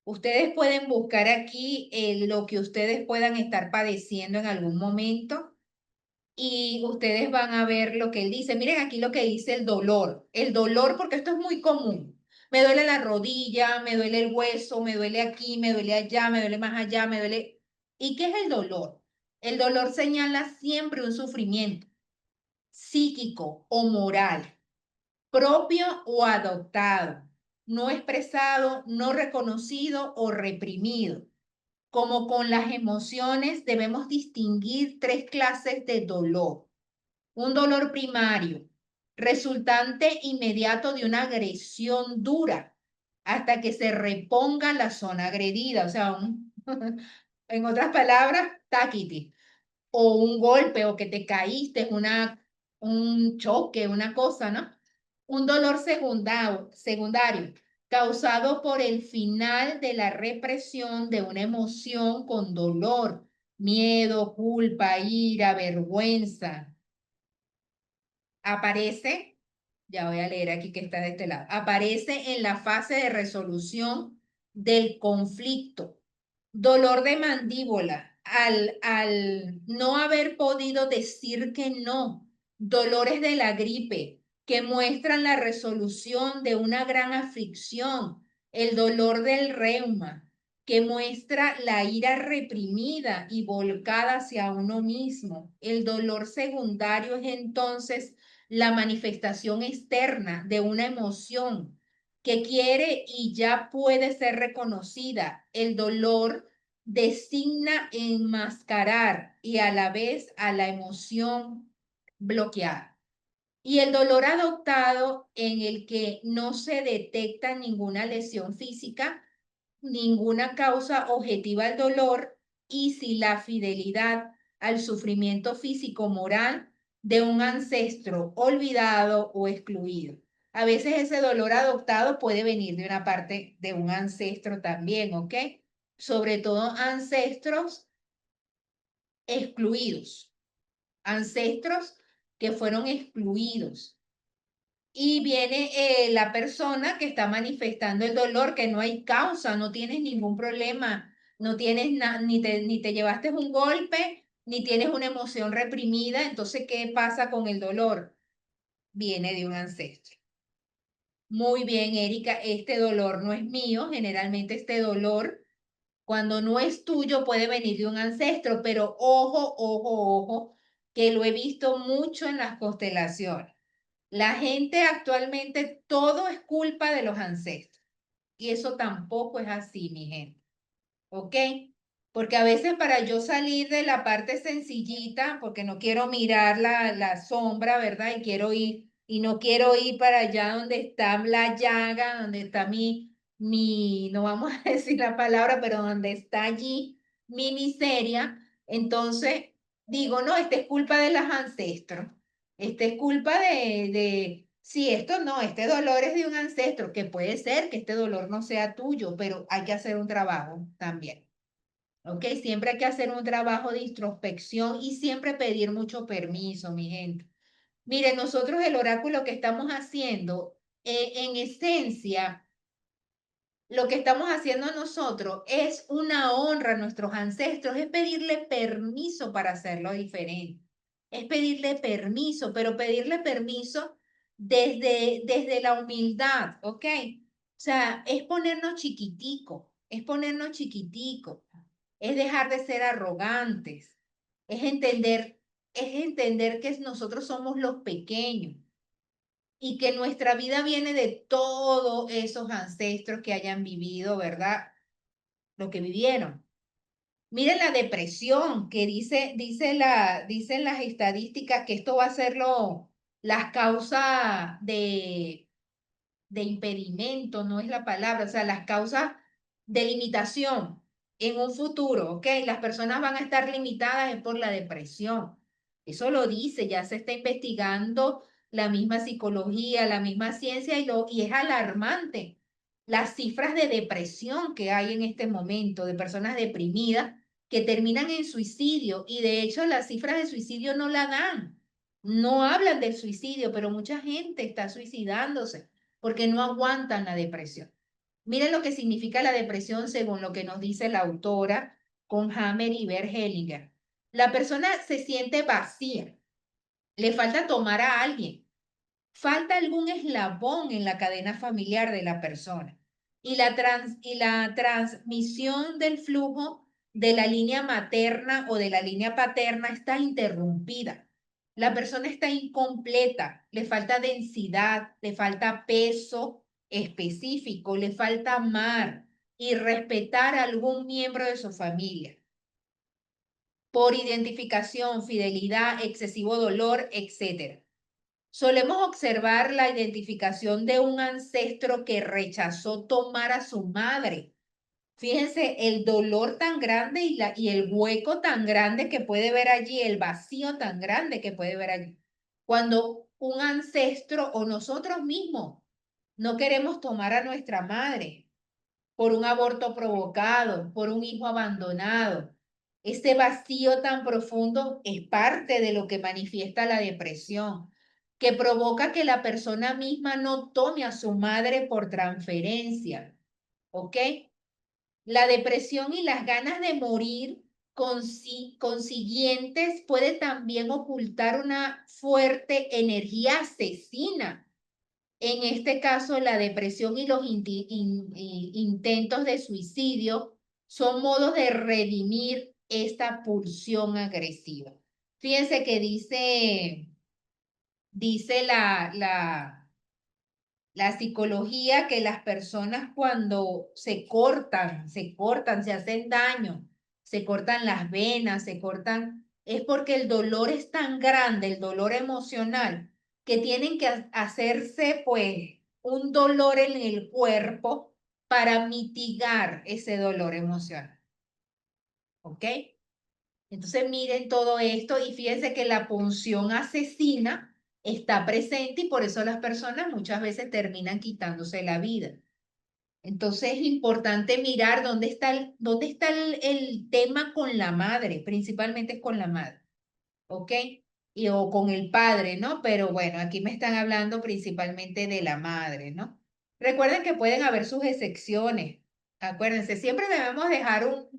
Ustedes pueden buscar aquí lo que ustedes puedan estar padeciendo en algún momento y ustedes van a ver lo que él dice. Miren aquí lo que dice el dolor. El dolor, porque esto es muy común. Me duele la rodilla, me duele el hueso, me duele aquí, me duele allá, me duele más allá, me duele. ¿Y qué es el dolor? El dolor señala siempre un sufrimiento psíquico o moral propio o adoptado, no expresado, no reconocido o reprimido. Como con las emociones, debemos distinguir tres clases de dolor. Un dolor primario, resultante inmediato de una agresión dura, hasta que se reponga la zona agredida, o sea, en otras palabras, taquitis, o un golpe, o que te caíste, un choque, una cosa, ¿no? Un dolor secundario causado por el final de la represión de una emoción con dolor, miedo, culpa, ira, vergüenza. Aparece, ya voy a leer aquí que está de este lado, aparece en la fase de resolución del conflicto. Dolor de mandíbula al no haber podido decir que no. Dolores de la gripe que muestran la resolución de una gran aflicción. El dolor del reuma que muestra la ira reprimida y volcada hacia uno mismo. El dolor secundario es entonces la manifestación externa de una emoción que quiere y ya puede ser reconocida. El dolor designa enmascarar y a la vez a la emoción bloqueada. Y el dolor adoptado en el que no se detecta ninguna lesión física, ninguna causa objetiva al dolor y si la fidelidad al sufrimiento físico-moral de un ancestro olvidado o excluido. A veces ese dolor adoptado puede venir de una parte de un ancestro también, ¿ok? Sobre todo ancestros excluidos, ancestros que fueron excluidos. Y viene la persona que está manifestando el dolor, que no hay causa, no tienes ningún problema, no tienes ni te llevaste un golpe, ni tienes una emoción reprimida. Entonces, ¿qué pasa con el dolor? Viene de un ancestro. Muy bien, Erika, este dolor no es mío. Generalmente este dolor, cuando no es tuyo, puede venir de un ancestro, pero ojo, ojo, ojo, que lo he visto mucho en las constelaciones. La gente actualmente todo es culpa de los ancestros y eso tampoco es así, mi gente. ¿Ok? Porque a veces para yo salir de la parte sencillita, porque no quiero mirar la sombra, ¿verdad? Y no quiero ir para allá donde está la llaga, donde está no vamos a decir la palabra, pero donde está allí mi miseria. Entonces digo, no, esta es culpa de los ancestros. Esta es culpa sí, esto no, este dolor es de un ancestro, que puede ser que este dolor no sea tuyo, pero hay que hacer un trabajo también. ¿Ok? Siempre hay que hacer un trabajo de introspección y siempre pedir mucho permiso, mi gente. Miren, nosotros el oráculo que estamos haciendo, en esencia, lo que estamos haciendo nosotros es una honra a nuestros ancestros, es pedirle permiso para hacerlo diferente. Es pedirle permiso, pero pedirle permiso desde la humildad, ¿ok? O sea, es ponernos chiquitico, es ponernos chiquitico, es dejar de ser arrogantes, es entender que nosotros somos los pequeños. y que nuestra vida viene de todos esos ancestros que hayan vivido, ¿verdad? Lo que vivieron. Miren la depresión que dicen las estadísticas que esto va a ser las causas de impedimento, no es la palabra, o sea, las causas de limitación en un futuro, ¿ok? Las personas van a estar limitadas por la depresión. Eso lo dice, ya se está investigando la misma psicología, la misma ciencia y es alarmante las cifras de depresión que hay en este momento, de personas deprimidas que terminan en suicidio y de hecho las cifras de suicidio no la dan. No hablan del suicidio, pero mucha gente está suicidándose porque no aguantan la depresión. Miren lo que significa la depresión según lo que nos dice la autora con Hammer y Bert Hellinger. La persona se siente vacía, le falta tomar a alguien, falta algún eslabón en la cadena familiar de la persona y la transmisión del flujo de la línea materna o de la línea paterna está interrumpida. La persona está incompleta, le falta densidad, le falta peso específico, le falta amar y respetar a algún miembro de su familia por identificación, fidelidad, excesivo dolor, etc. Solemos observar la identificación de un ancestro que rechazó tomar a su madre. Fíjense el dolor tan grande y el hueco tan grande que puede ver allí, el vacío tan grande que puede ver allí. Cuando un ancestro o nosotros mismos no queremos tomar a nuestra madre por un aborto provocado, por un hijo abandonado. Ese vacío tan profundo es parte de lo que manifiesta la depresión, que provoca que la persona misma no tome a su madre por transferencia. ¿Ok? La depresión y las ganas de morir consiguientes puede también ocultar una fuerte energía asesina. En este caso, la depresión y los intentos de suicidio son modos de redimir esta pulsión agresiva. Fíjense que dice la psicología que las personas cuando se cortan, se hacen daño, se cortan las venas, es porque el dolor es tan grande, el dolor emocional, que tienen que hacerse pues un dolor en el cuerpo para mitigar ese dolor emocional. ¿Ok? Entonces miren todo esto y fíjense que la punción asesina está presente y por eso las personas muchas veces terminan quitándose la vida. Entonces es importante mirar dónde está el tema con la madre, principalmente con la madre, ¿ok? O con el padre, ¿no? Pero bueno, aquí me están hablando principalmente de la madre, ¿no? Recuerden que pueden haber sus excepciones. Acuérdense, siempre debemos dejar un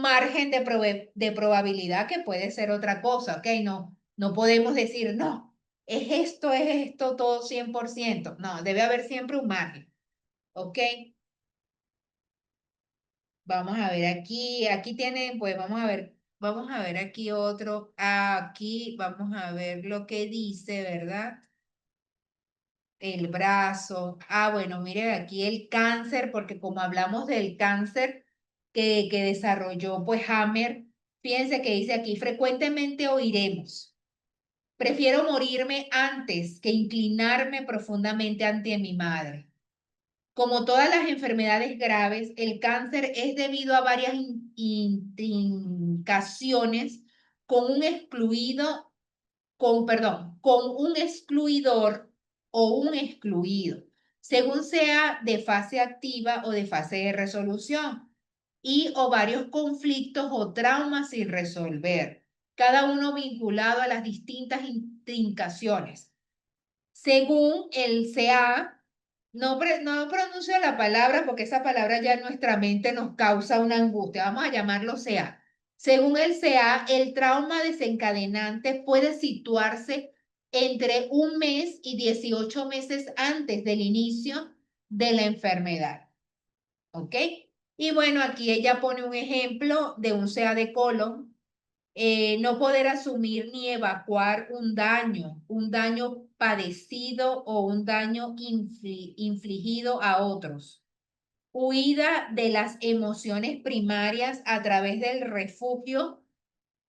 margen de probabilidad que puede ser otra cosa, ¿ok? No podemos decir, no, es esto, todo 100%. No, debe haber siempre un margen, ¿ok? Vamos a ver aquí tienen, pues vamos a ver aquí otro, aquí vamos a ver lo que dice, ¿verdad? El brazo. Bueno, miren aquí el cáncer, porque como hablamos del cáncer que desarrolló pues Hammer, fíjense que dice aquí, frecuentemente oiremos, prefiero morirme antes que inclinarme profundamente ante mi madre. Como todas las enfermedades graves, el cáncer es debido a varias intrincaciones con un con un excluidor o un excluido, según sea de fase activa o de fase de resolución, o varios conflictos o traumas sin resolver, cada uno vinculado a las distintas intrincaciones. Según el CA, no pronuncio la palabra porque esa palabra ya en nuestra mente nos causa una angustia. Vamos a llamarlo CA. Según el CA, el trauma desencadenante puede situarse entre 1 mes y 18 meses antes del inicio de la enfermedad. ¿Ok? Y bueno, aquí ella pone un ejemplo de un CA de colon No poder asumir ni evacuar un daño padecido o un daño infligido a otros. Huida de las emociones primarias a través del refugio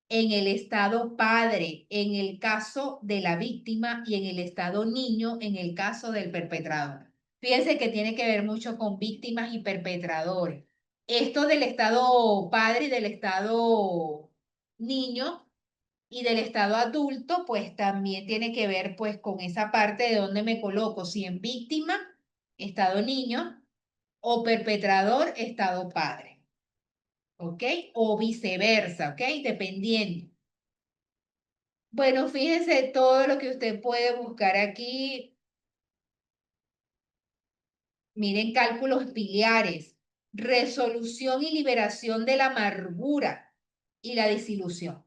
en el estado padre, en el caso de la víctima, y en el estado niño, en el caso del perpetrador. Fíjense que tiene que ver mucho con víctimas y perpetradores. Esto del estado padre y del estado niño y del estado adulto, pues también tiene que ver pues con esa parte de donde me coloco, si en víctima, estado niño, o perpetrador, estado padre. ¿Ok? O viceversa, ¿ok? Dependiendo. Bueno, fíjense todo lo que usted puede buscar aquí. Miren, cálculos biliares, resolución y liberación de la amargura y la desilusión.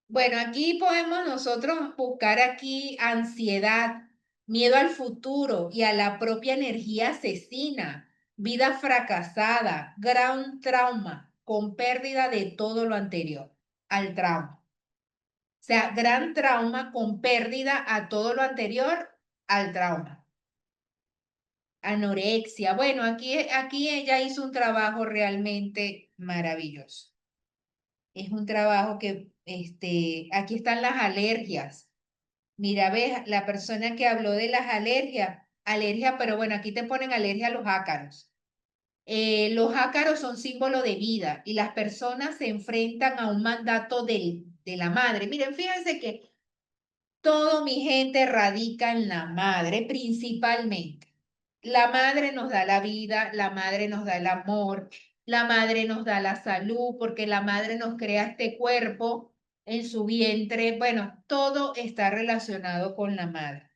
Bueno, aquí podemos nosotros buscar aquí ansiedad, miedo al futuro y a la propia energía asesina, vida fracasada, gran trauma, con pérdida de todo lo anterior al trauma. O sea, gran trauma con pérdida a todo lo anterior al trauma. Anorexia. Bueno, aquí ella hizo un trabajo realmente maravilloso. Es un trabajo que, aquí están las alergias. Mira, ves, la persona que habló de las alergia, pero bueno, aquí te ponen alergia a los ácaros. Los ácaros son símbolo de vida y las personas se enfrentan a un mandato de la madre. Miren, fíjense que todo mi gente radica en la madre, principalmente. La madre nos da la vida, la madre nos da el amor, la madre nos da la salud, porque la madre nos crea este cuerpo en su vientre. Bueno, todo está relacionado con la madre.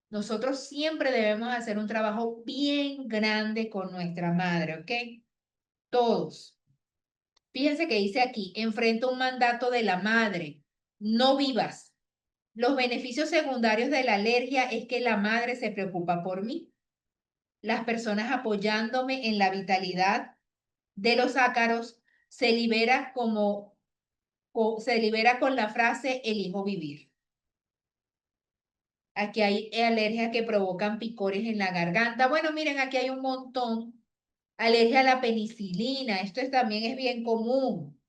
Nosotros siempre debemos hacer un trabajo bien grande con nuestra madre, ¿ok? Todos. Fíjense que dice aquí, enfrenta un mandato de la madre, no vivas. Los beneficios secundarios de la alergia es que la madre se preocupa por mí. Las personas apoyándome en la vitalidad de los ácaros se libera se libera con la frase elijo vivir. Aquí hay alergias que provocan picores en la garganta. Bueno, miren, aquí hay un montón. Alergia a la penicilina, también es bien común.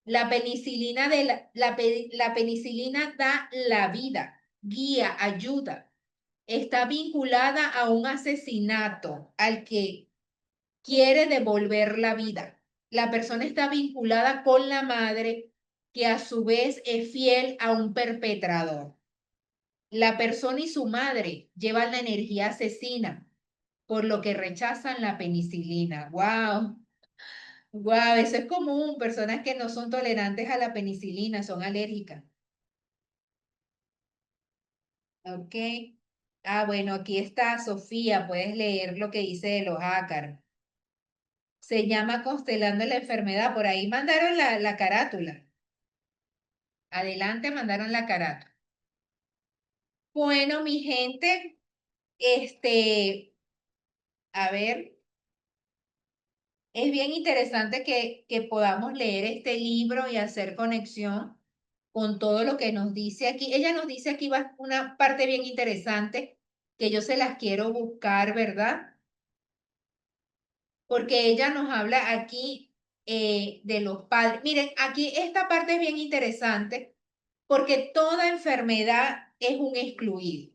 La penicilina, la penicilina da la vida, guía, ayuda. Está vinculada a un asesinato al que quiere devolver la vida. La persona está vinculada con la madre, que a su vez es fiel a un perpetrador. La persona y su madre llevan la energía asesina, por lo que rechazan la penicilina. ¡Wow! ¡Wow! Eso es común. Personas que no son tolerantes a la penicilina, son alérgicas. ¿Ok? Ah, bueno, aquí está Sofía. Puedes leer lo que dice de los ácaros. Se llama Constelando la Enfermedad. Por ahí mandaron la carátula. Adelante, mandaron la carátula. Bueno, mi gente, a ver, es bien interesante que podamos leer este libro y hacer conexión con todo lo que nos dice aquí. Ella nos dice aquí una parte bien interesante que yo se las quiero buscar, ¿verdad? Porque ella nos habla aquí de los padres. Miren, aquí esta parte es bien interesante porque toda enfermedad es un excluido.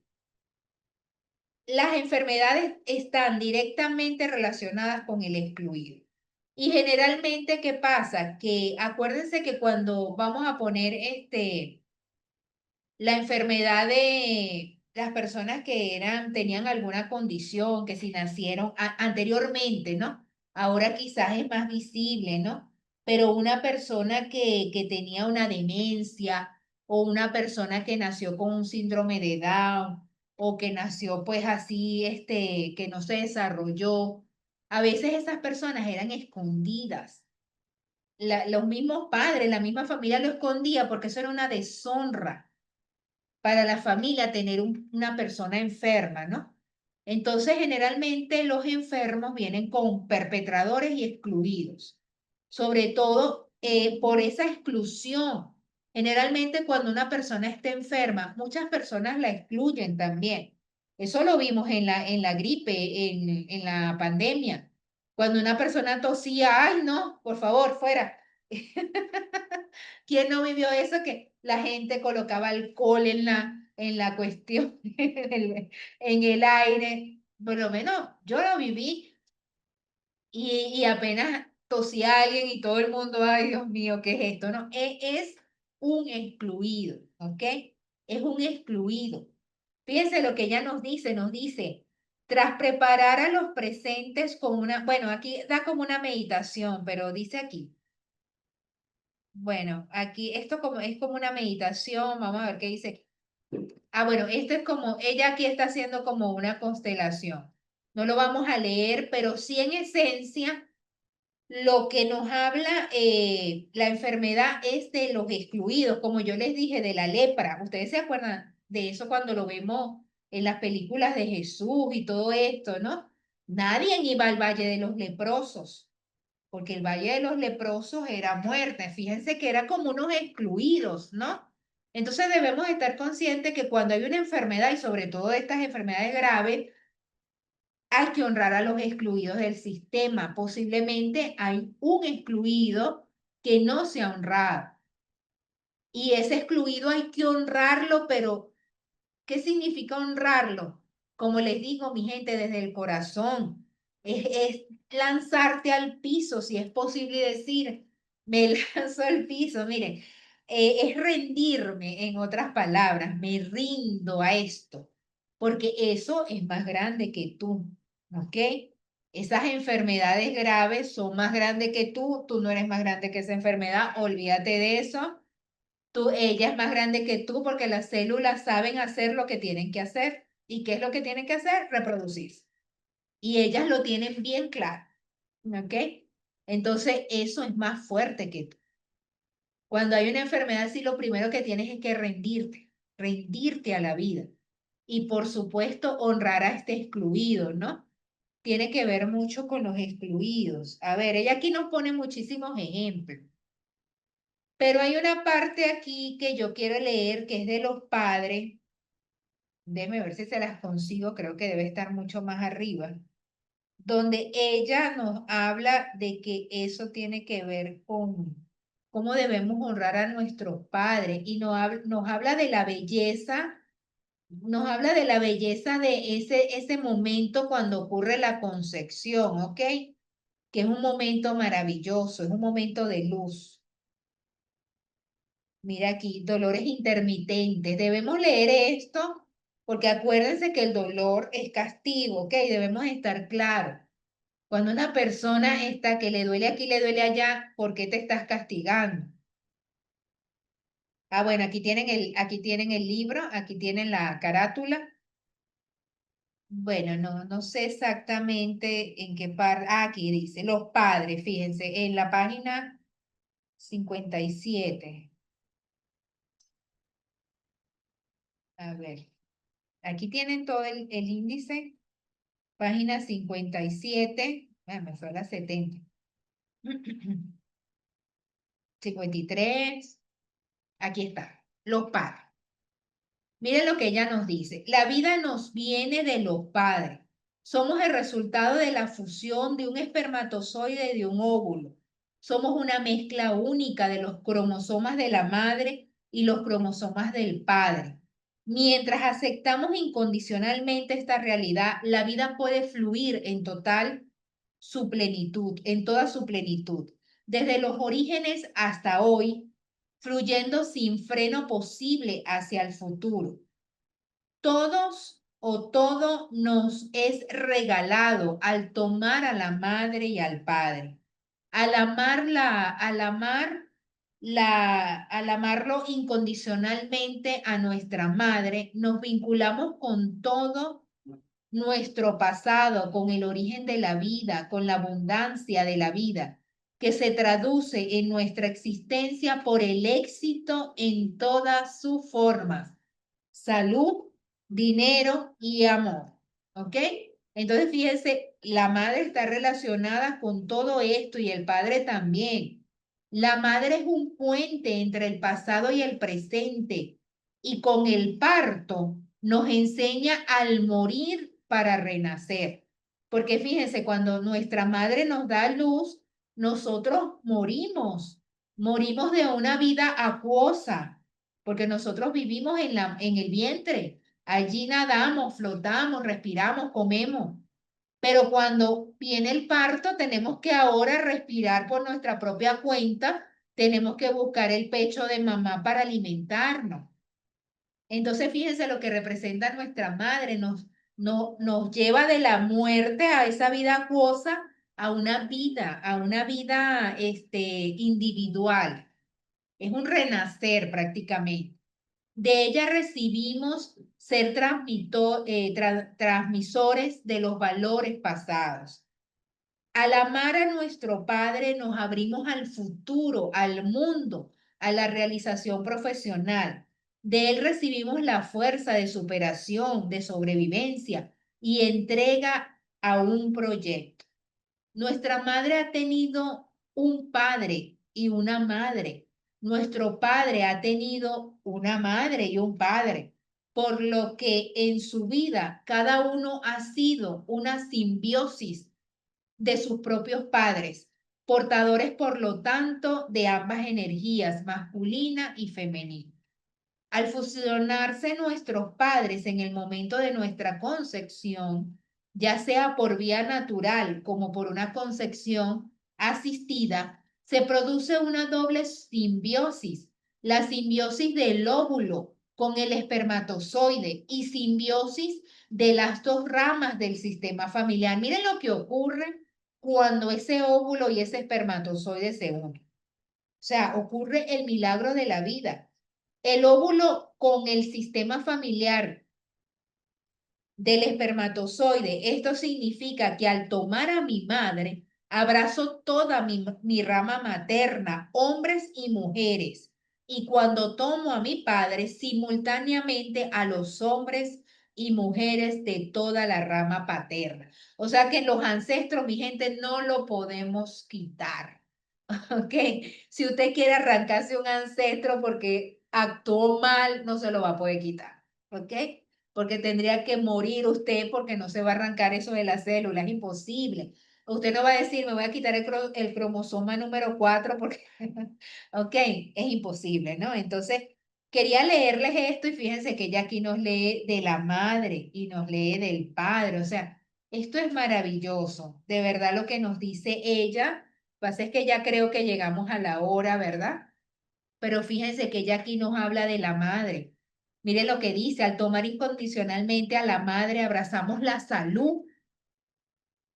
Las enfermedades están directamente relacionadas con el excluido. Y generalmente, ¿qué pasa? Que acuérdense que cuando vamos a poner la enfermedad de las personas que tenían alguna condición, que si nacieron anteriormente, ¿no? Ahora quizás es más visible, ¿no? Pero una persona que tenía una demencia o una persona que nació con un síndrome de Down o que nació pues así, que no se desarrolló, a veces esas personas eran escondidas. Los mismos padres, la misma familia lo escondía porque eso era una deshonra para la familia tener una persona enferma, ¿no? Entonces, generalmente los enfermos vienen con perpetradores y excluidos. Sobre todo, por esa exclusión. Generalmente cuando una persona está enferma, muchas personas la excluyen también. Eso lo vimos en la gripe, en la pandemia. Cuando una persona tosía, ay, no, por favor, fuera. ¿Quién no vivió eso? Que la gente colocaba alcohol en la cuestión, en el aire. Por lo menos yo lo viví y apenas tosía alguien y todo el mundo, ay, Dios mío, ¿qué es esto? No, es un excluido, ¿ok? Es un excluido. Fíjense lo que ella nos dice, tras preparar a los presentes con una, bueno, aquí da como una meditación, pero dice aquí, bueno, aquí esto como, es como una meditación, vamos a ver qué dice. Ah, bueno, esto es como, ella aquí está haciendo como una constelación. No lo vamos a leer, pero sí en esencia lo que nos habla la enfermedad es de los excluidos, como yo les dije, de la lepra. ¿Ustedes se acuerdan de eso cuando lo vemos en las películas de Jesús y todo esto, no? Nadie iba al Valle de los Leprosos, porque el Valle de los Leprosos era muerte. Fíjense que era como unos excluidos, ¿no? Entonces debemos estar conscientes que cuando hay una enfermedad y sobre todo estas enfermedades graves, hay que honrar a los excluidos del sistema. Posiblemente hay un excluido que no se ha honrado. Y ese excluido hay que honrarlo, pero ¿qué significa honrarlo? Como les digo, mi gente, desde el corazón. Es lanzarte al piso, si es posible decir, me lanzo al piso. Miren, es rendirme, en otras palabras, me rindo a esto, porque eso es más grande que tú, ¿ok? Esas enfermedades graves son más grandes que tú no eres más grande que esa enfermedad, olvídate de eso. Ella es más grande que tú porque las células saben hacer lo que tienen que hacer. ¿Y qué es lo que tienen que hacer? Reproducirse. Y ellas lo tienen bien claro. ¿Ok? Entonces, eso es más fuerte que tú. Cuando hay una enfermedad, sí, lo primero que tienes es que rendirte a la vida. Y por supuesto, honrar a este excluido, ¿no? Tiene que ver mucho con los excluidos. A ver, ella aquí nos pone muchísimos ejemplos. Pero hay una parte aquí que yo quiero leer que es de los padres. Déjeme ver si se las consigo, creo que debe estar mucho más arriba, donde ella nos habla de que eso tiene que ver con cómo debemos honrar a nuestros padres y nos habla de la belleza, nos habla de la belleza de ese momento cuando ocurre la concepción, ¿ok? Que es un momento maravilloso, es un momento de luz. Mira aquí, dolores intermitentes. Debemos leer esto porque acuérdense que el dolor es castigo, ¿ok? Debemos estar claros. Cuando una persona está que le duele aquí, le duele allá, ¿por qué te estás castigando? Ah, bueno, aquí tienen el libro, aquí tienen la carátula. Bueno, no sé exactamente en qué parte. Ah, aquí dice, los padres, fíjense, en la página 57. A ver. Aquí tienen todo el índice, página 57, me fue a la 70, 53, aquí está, los padres. Miren lo que ella nos dice, la vida nos viene de los padres. Somos el resultado de la fusión de un espermatozoide y de un óvulo. Somos una mezcla única de los cromosomas de la madre y los cromosomas del padre. Mientras aceptamos incondicionalmente esta realidad, la vida puede fluir en total su plenitud, en toda su plenitud, desde los orígenes hasta hoy, fluyendo sin freno posible hacia el futuro. Todos o todo nos es regalado al tomar a la madre y al padre. Al amarlo incondicionalmente a nuestra madre, nos vinculamos con todo nuestro pasado, con el origen de la vida, con la abundancia de la vida, que se traduce en nuestra existencia por el éxito en todas sus formas: salud, dinero y amor. ¿Ok? Entonces, fíjense, la madre está relacionada con todo esto y el padre también. La madre es un puente entre el pasado y el presente, y con el parto nos enseña al morir para renacer. Porque fíjense, cuando nuestra madre nos da a luz, nosotros morimos de una vida acuosa, porque nosotros vivimos en el vientre. Allí nadamos, flotamos, respiramos, comemos. Pero cuando viene el parto, tenemos que ahora respirar por nuestra propia cuenta, tenemos que buscar el pecho de mamá para alimentarnos. Entonces, fíjense lo que representa nuestra madre, nos lleva de la muerte a esa vida acuosa a una vida individual. Es un renacer prácticamente. De ella recibimos ser transmisores de los valores pasados. Al amar a nuestro Padre nos abrimos al futuro, al mundo, a la realización profesional. De Él recibimos la fuerza de superación, de sobrevivencia y entrega a un proyecto. Nuestra madre ha tenido un padre y una madre. Nuestro padre ha tenido una madre y un padre, por lo que en su vida cada uno ha sido una simbiosis de sus propios padres, portadores por lo tanto de ambas energías, masculina y femenina. Al fusionarse nuestros padres en el momento de nuestra concepción, ya sea por vía natural como por una concepción asistida, se produce una doble simbiosis, la simbiosis del óvulo con el espermatozoide y simbiosis de las dos ramas del sistema familiar. Miren lo que ocurre cuando ese óvulo y ese espermatozoide se unen. O sea, ocurre el milagro de la vida. El óvulo con el sistema familiar del espermatozoide. Esto significa que al tomar a mi madre, abrazo toda mi rama materna, hombres y mujeres. Y cuando tomo a mi padre, simultáneamente a los hombres y mujeres de toda la rama paterna. O sea que los ancestros, mi gente, no lo podemos quitar. ¿Ok? Si usted quiere arrancarse un ancestro porque actuó mal, no se lo va a poder quitar. ¿Ok? Porque tendría que morir usted porque no se va a arrancar eso de la célula, es imposible. Usted no va a decir, me voy a quitar el cromosoma número 4 porque, ok, es imposible, ¿no? Entonces, quería leerles esto y fíjense que ella aquí nos lee de la madre y nos lee del padre, o sea, esto es maravilloso, de verdad lo que nos dice ella, pasa es que ya creo que llegamos a la hora, ¿verdad? Pero fíjense que ella aquí nos habla de la madre. Mire lo que dice, al tomar incondicionalmente a la madre abrazamos la salud.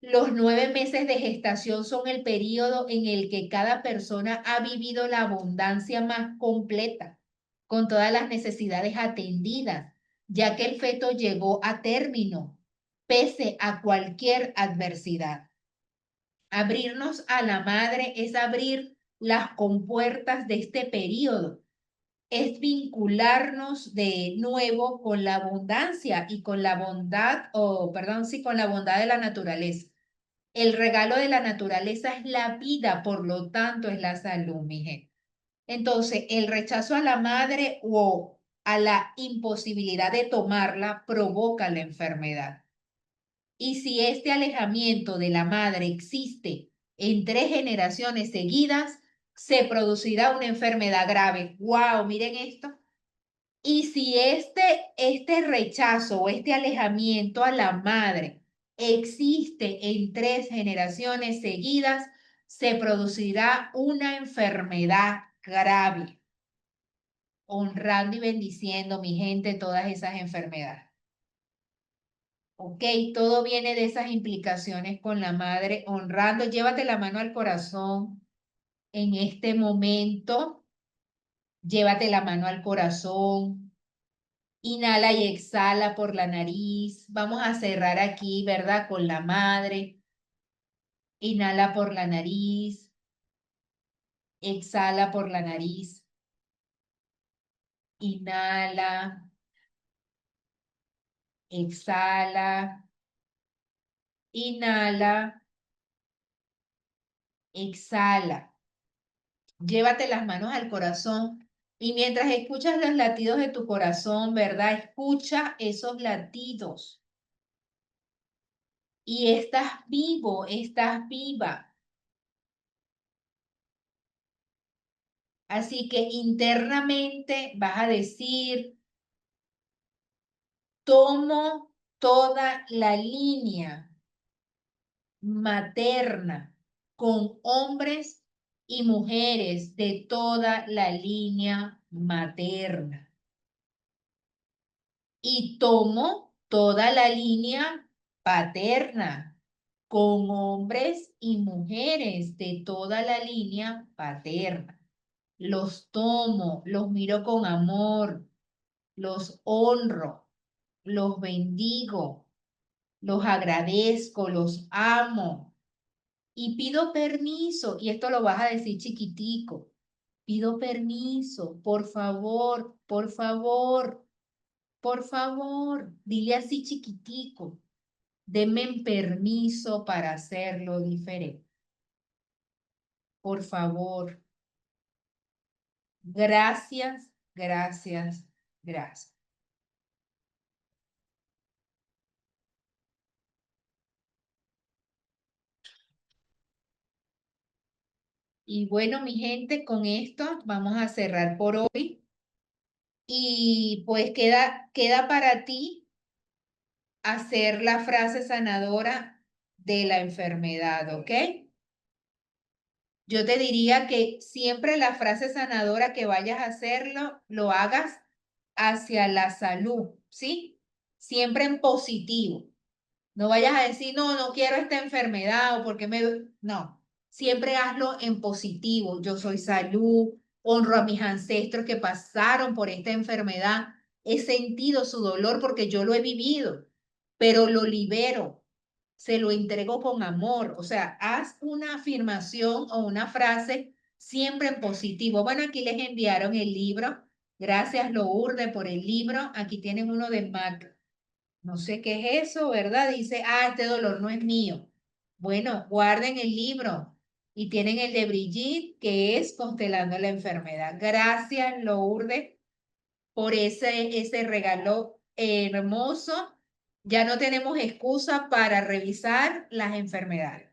Los 9 meses de gestación son el periodo en el que cada persona ha vivido la abundancia más completa, con todas las necesidades atendidas, ya que el feto llegó a término, pese a cualquier adversidad. Abrirnos a la madre es abrir las compuertas de este periodo, es vincularnos de nuevo con la abundancia y con la bondad, perdón, sí, con la bondad de la naturaleza. El regalo de la naturaleza es la vida, por lo tanto es la salud, mi gente. Entonces, el rechazo a la madre o a la imposibilidad de tomarla provoca la enfermedad. Y si este alejamiento de la madre existe en 3 generaciones seguidas, se producirá una enfermedad grave. ¡Wow! Miren esto. Y si este rechazo o este alejamiento a la madre existe en 3 generaciones seguidas, se producirá una enfermedad grave, honrando y bendiciendo, mi gente, todas esas enfermedades. Ok, todo viene de esas implicaciones con la madre, honrando. Llévate la mano al corazón en este momento. Llévate la mano al corazón. Inhala y exhala por la nariz. Vamos a cerrar aquí, ¿verdad? Con la madre. Inhala por la nariz. Exhala por la nariz. Inhala. Exhala. Inhala. Exhala. Llévate las manos al corazón y mientras escuchas los latidos de tu corazón, ¿verdad? Escucha esos latidos. Y estás vivo, estás viva. Así que internamente vas a decir, tomo toda la línea materna con hombres y mujeres de toda la línea materna. Y tomo toda la línea paterna con hombres y mujeres de toda la línea paterna. Los tomo, los miro con amor, los honro, los bendigo, los agradezco, los amo y pido permiso, y esto lo vas a decir chiquitico, pido permiso, por favor, por favor, por favor, dile así chiquitico, denme permiso para hacerlo diferente. Por favor. Gracias, gracias, gracias. Y bueno, mi gente, con esto vamos a cerrar por hoy. Y pues queda para ti hacer la frase sanadora de la enfermedad, ¿ok? Yo te diría que siempre la frase sanadora que vayas a hacerlo, lo hagas hacia la salud, ¿sí? Siempre en positivo. No vayas a decir, no, no quiero esta enfermedad o porque No, siempre hazlo en positivo. Yo soy salud, honro a mis ancestros que pasaron por esta enfermedad. He sentido su dolor porque yo lo he vivido, pero lo libero, se lo entrego con amor. O sea, haz una afirmación o una frase siempre en positivo. Bueno, aquí les enviaron el libro. Gracias, Lourdes, por el libro. Aquí tienen uno de Mac. No sé qué es eso, ¿verdad? Dice, este dolor no es mío. Bueno, guarden el libro y tienen el de Brigitte, que es Constelando la Enfermedad. Gracias, Lourdes, por ese regalo hermoso. Ya no tenemos excusa para revisar las enfermedades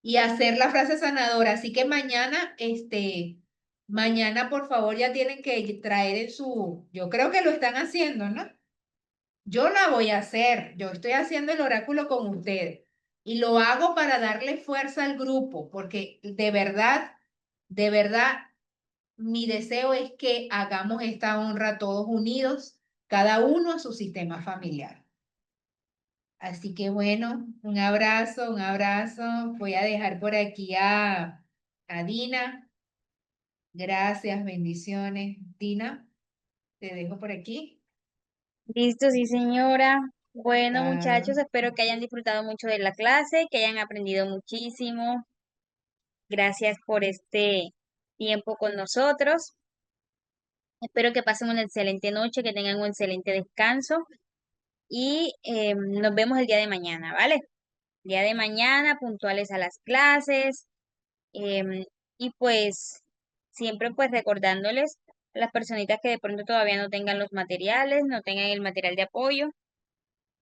y hacer la frase sanadora. Así que mañana, por favor, ya tienen que traer yo creo que lo están haciendo, ¿no? Yo la voy a hacer, yo estoy haciendo el oráculo con ustedes y lo hago para darle fuerza al grupo, porque de verdad, mi deseo es que hagamos esta honra todos unidos, cada uno a su sistema familiar. Así que bueno, un abrazo, un abrazo. Voy a dejar por aquí a Dina. Gracias, bendiciones. Dina, te dejo por aquí. Listo, sí, señora. Bueno, muchachos, Ah, espero que hayan disfrutado mucho de la clase, que hayan aprendido muchísimo. Gracias por este tiempo con nosotros. Espero que pasen una excelente noche, que tengan un excelente descanso y nos vemos el día de mañana, ¿vale? El día de mañana, puntuales a las clases. Y pues siempre pues recordándoles a las personitas que de pronto todavía no tengan los materiales, no tengan el material de apoyo.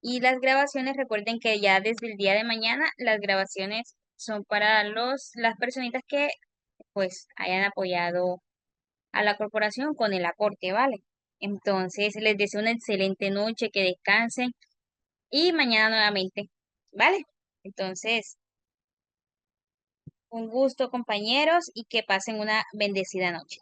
Y las grabaciones, recuerden que ya desde el día de mañana las grabaciones son para las personitas que pues hayan apoyado a la corporación con el aporte, ¿vale? Entonces les deseo una excelente noche, que descansen y mañana nuevamente, ¿vale? Entonces, un gusto, compañeros, y que pasen una bendecida noche.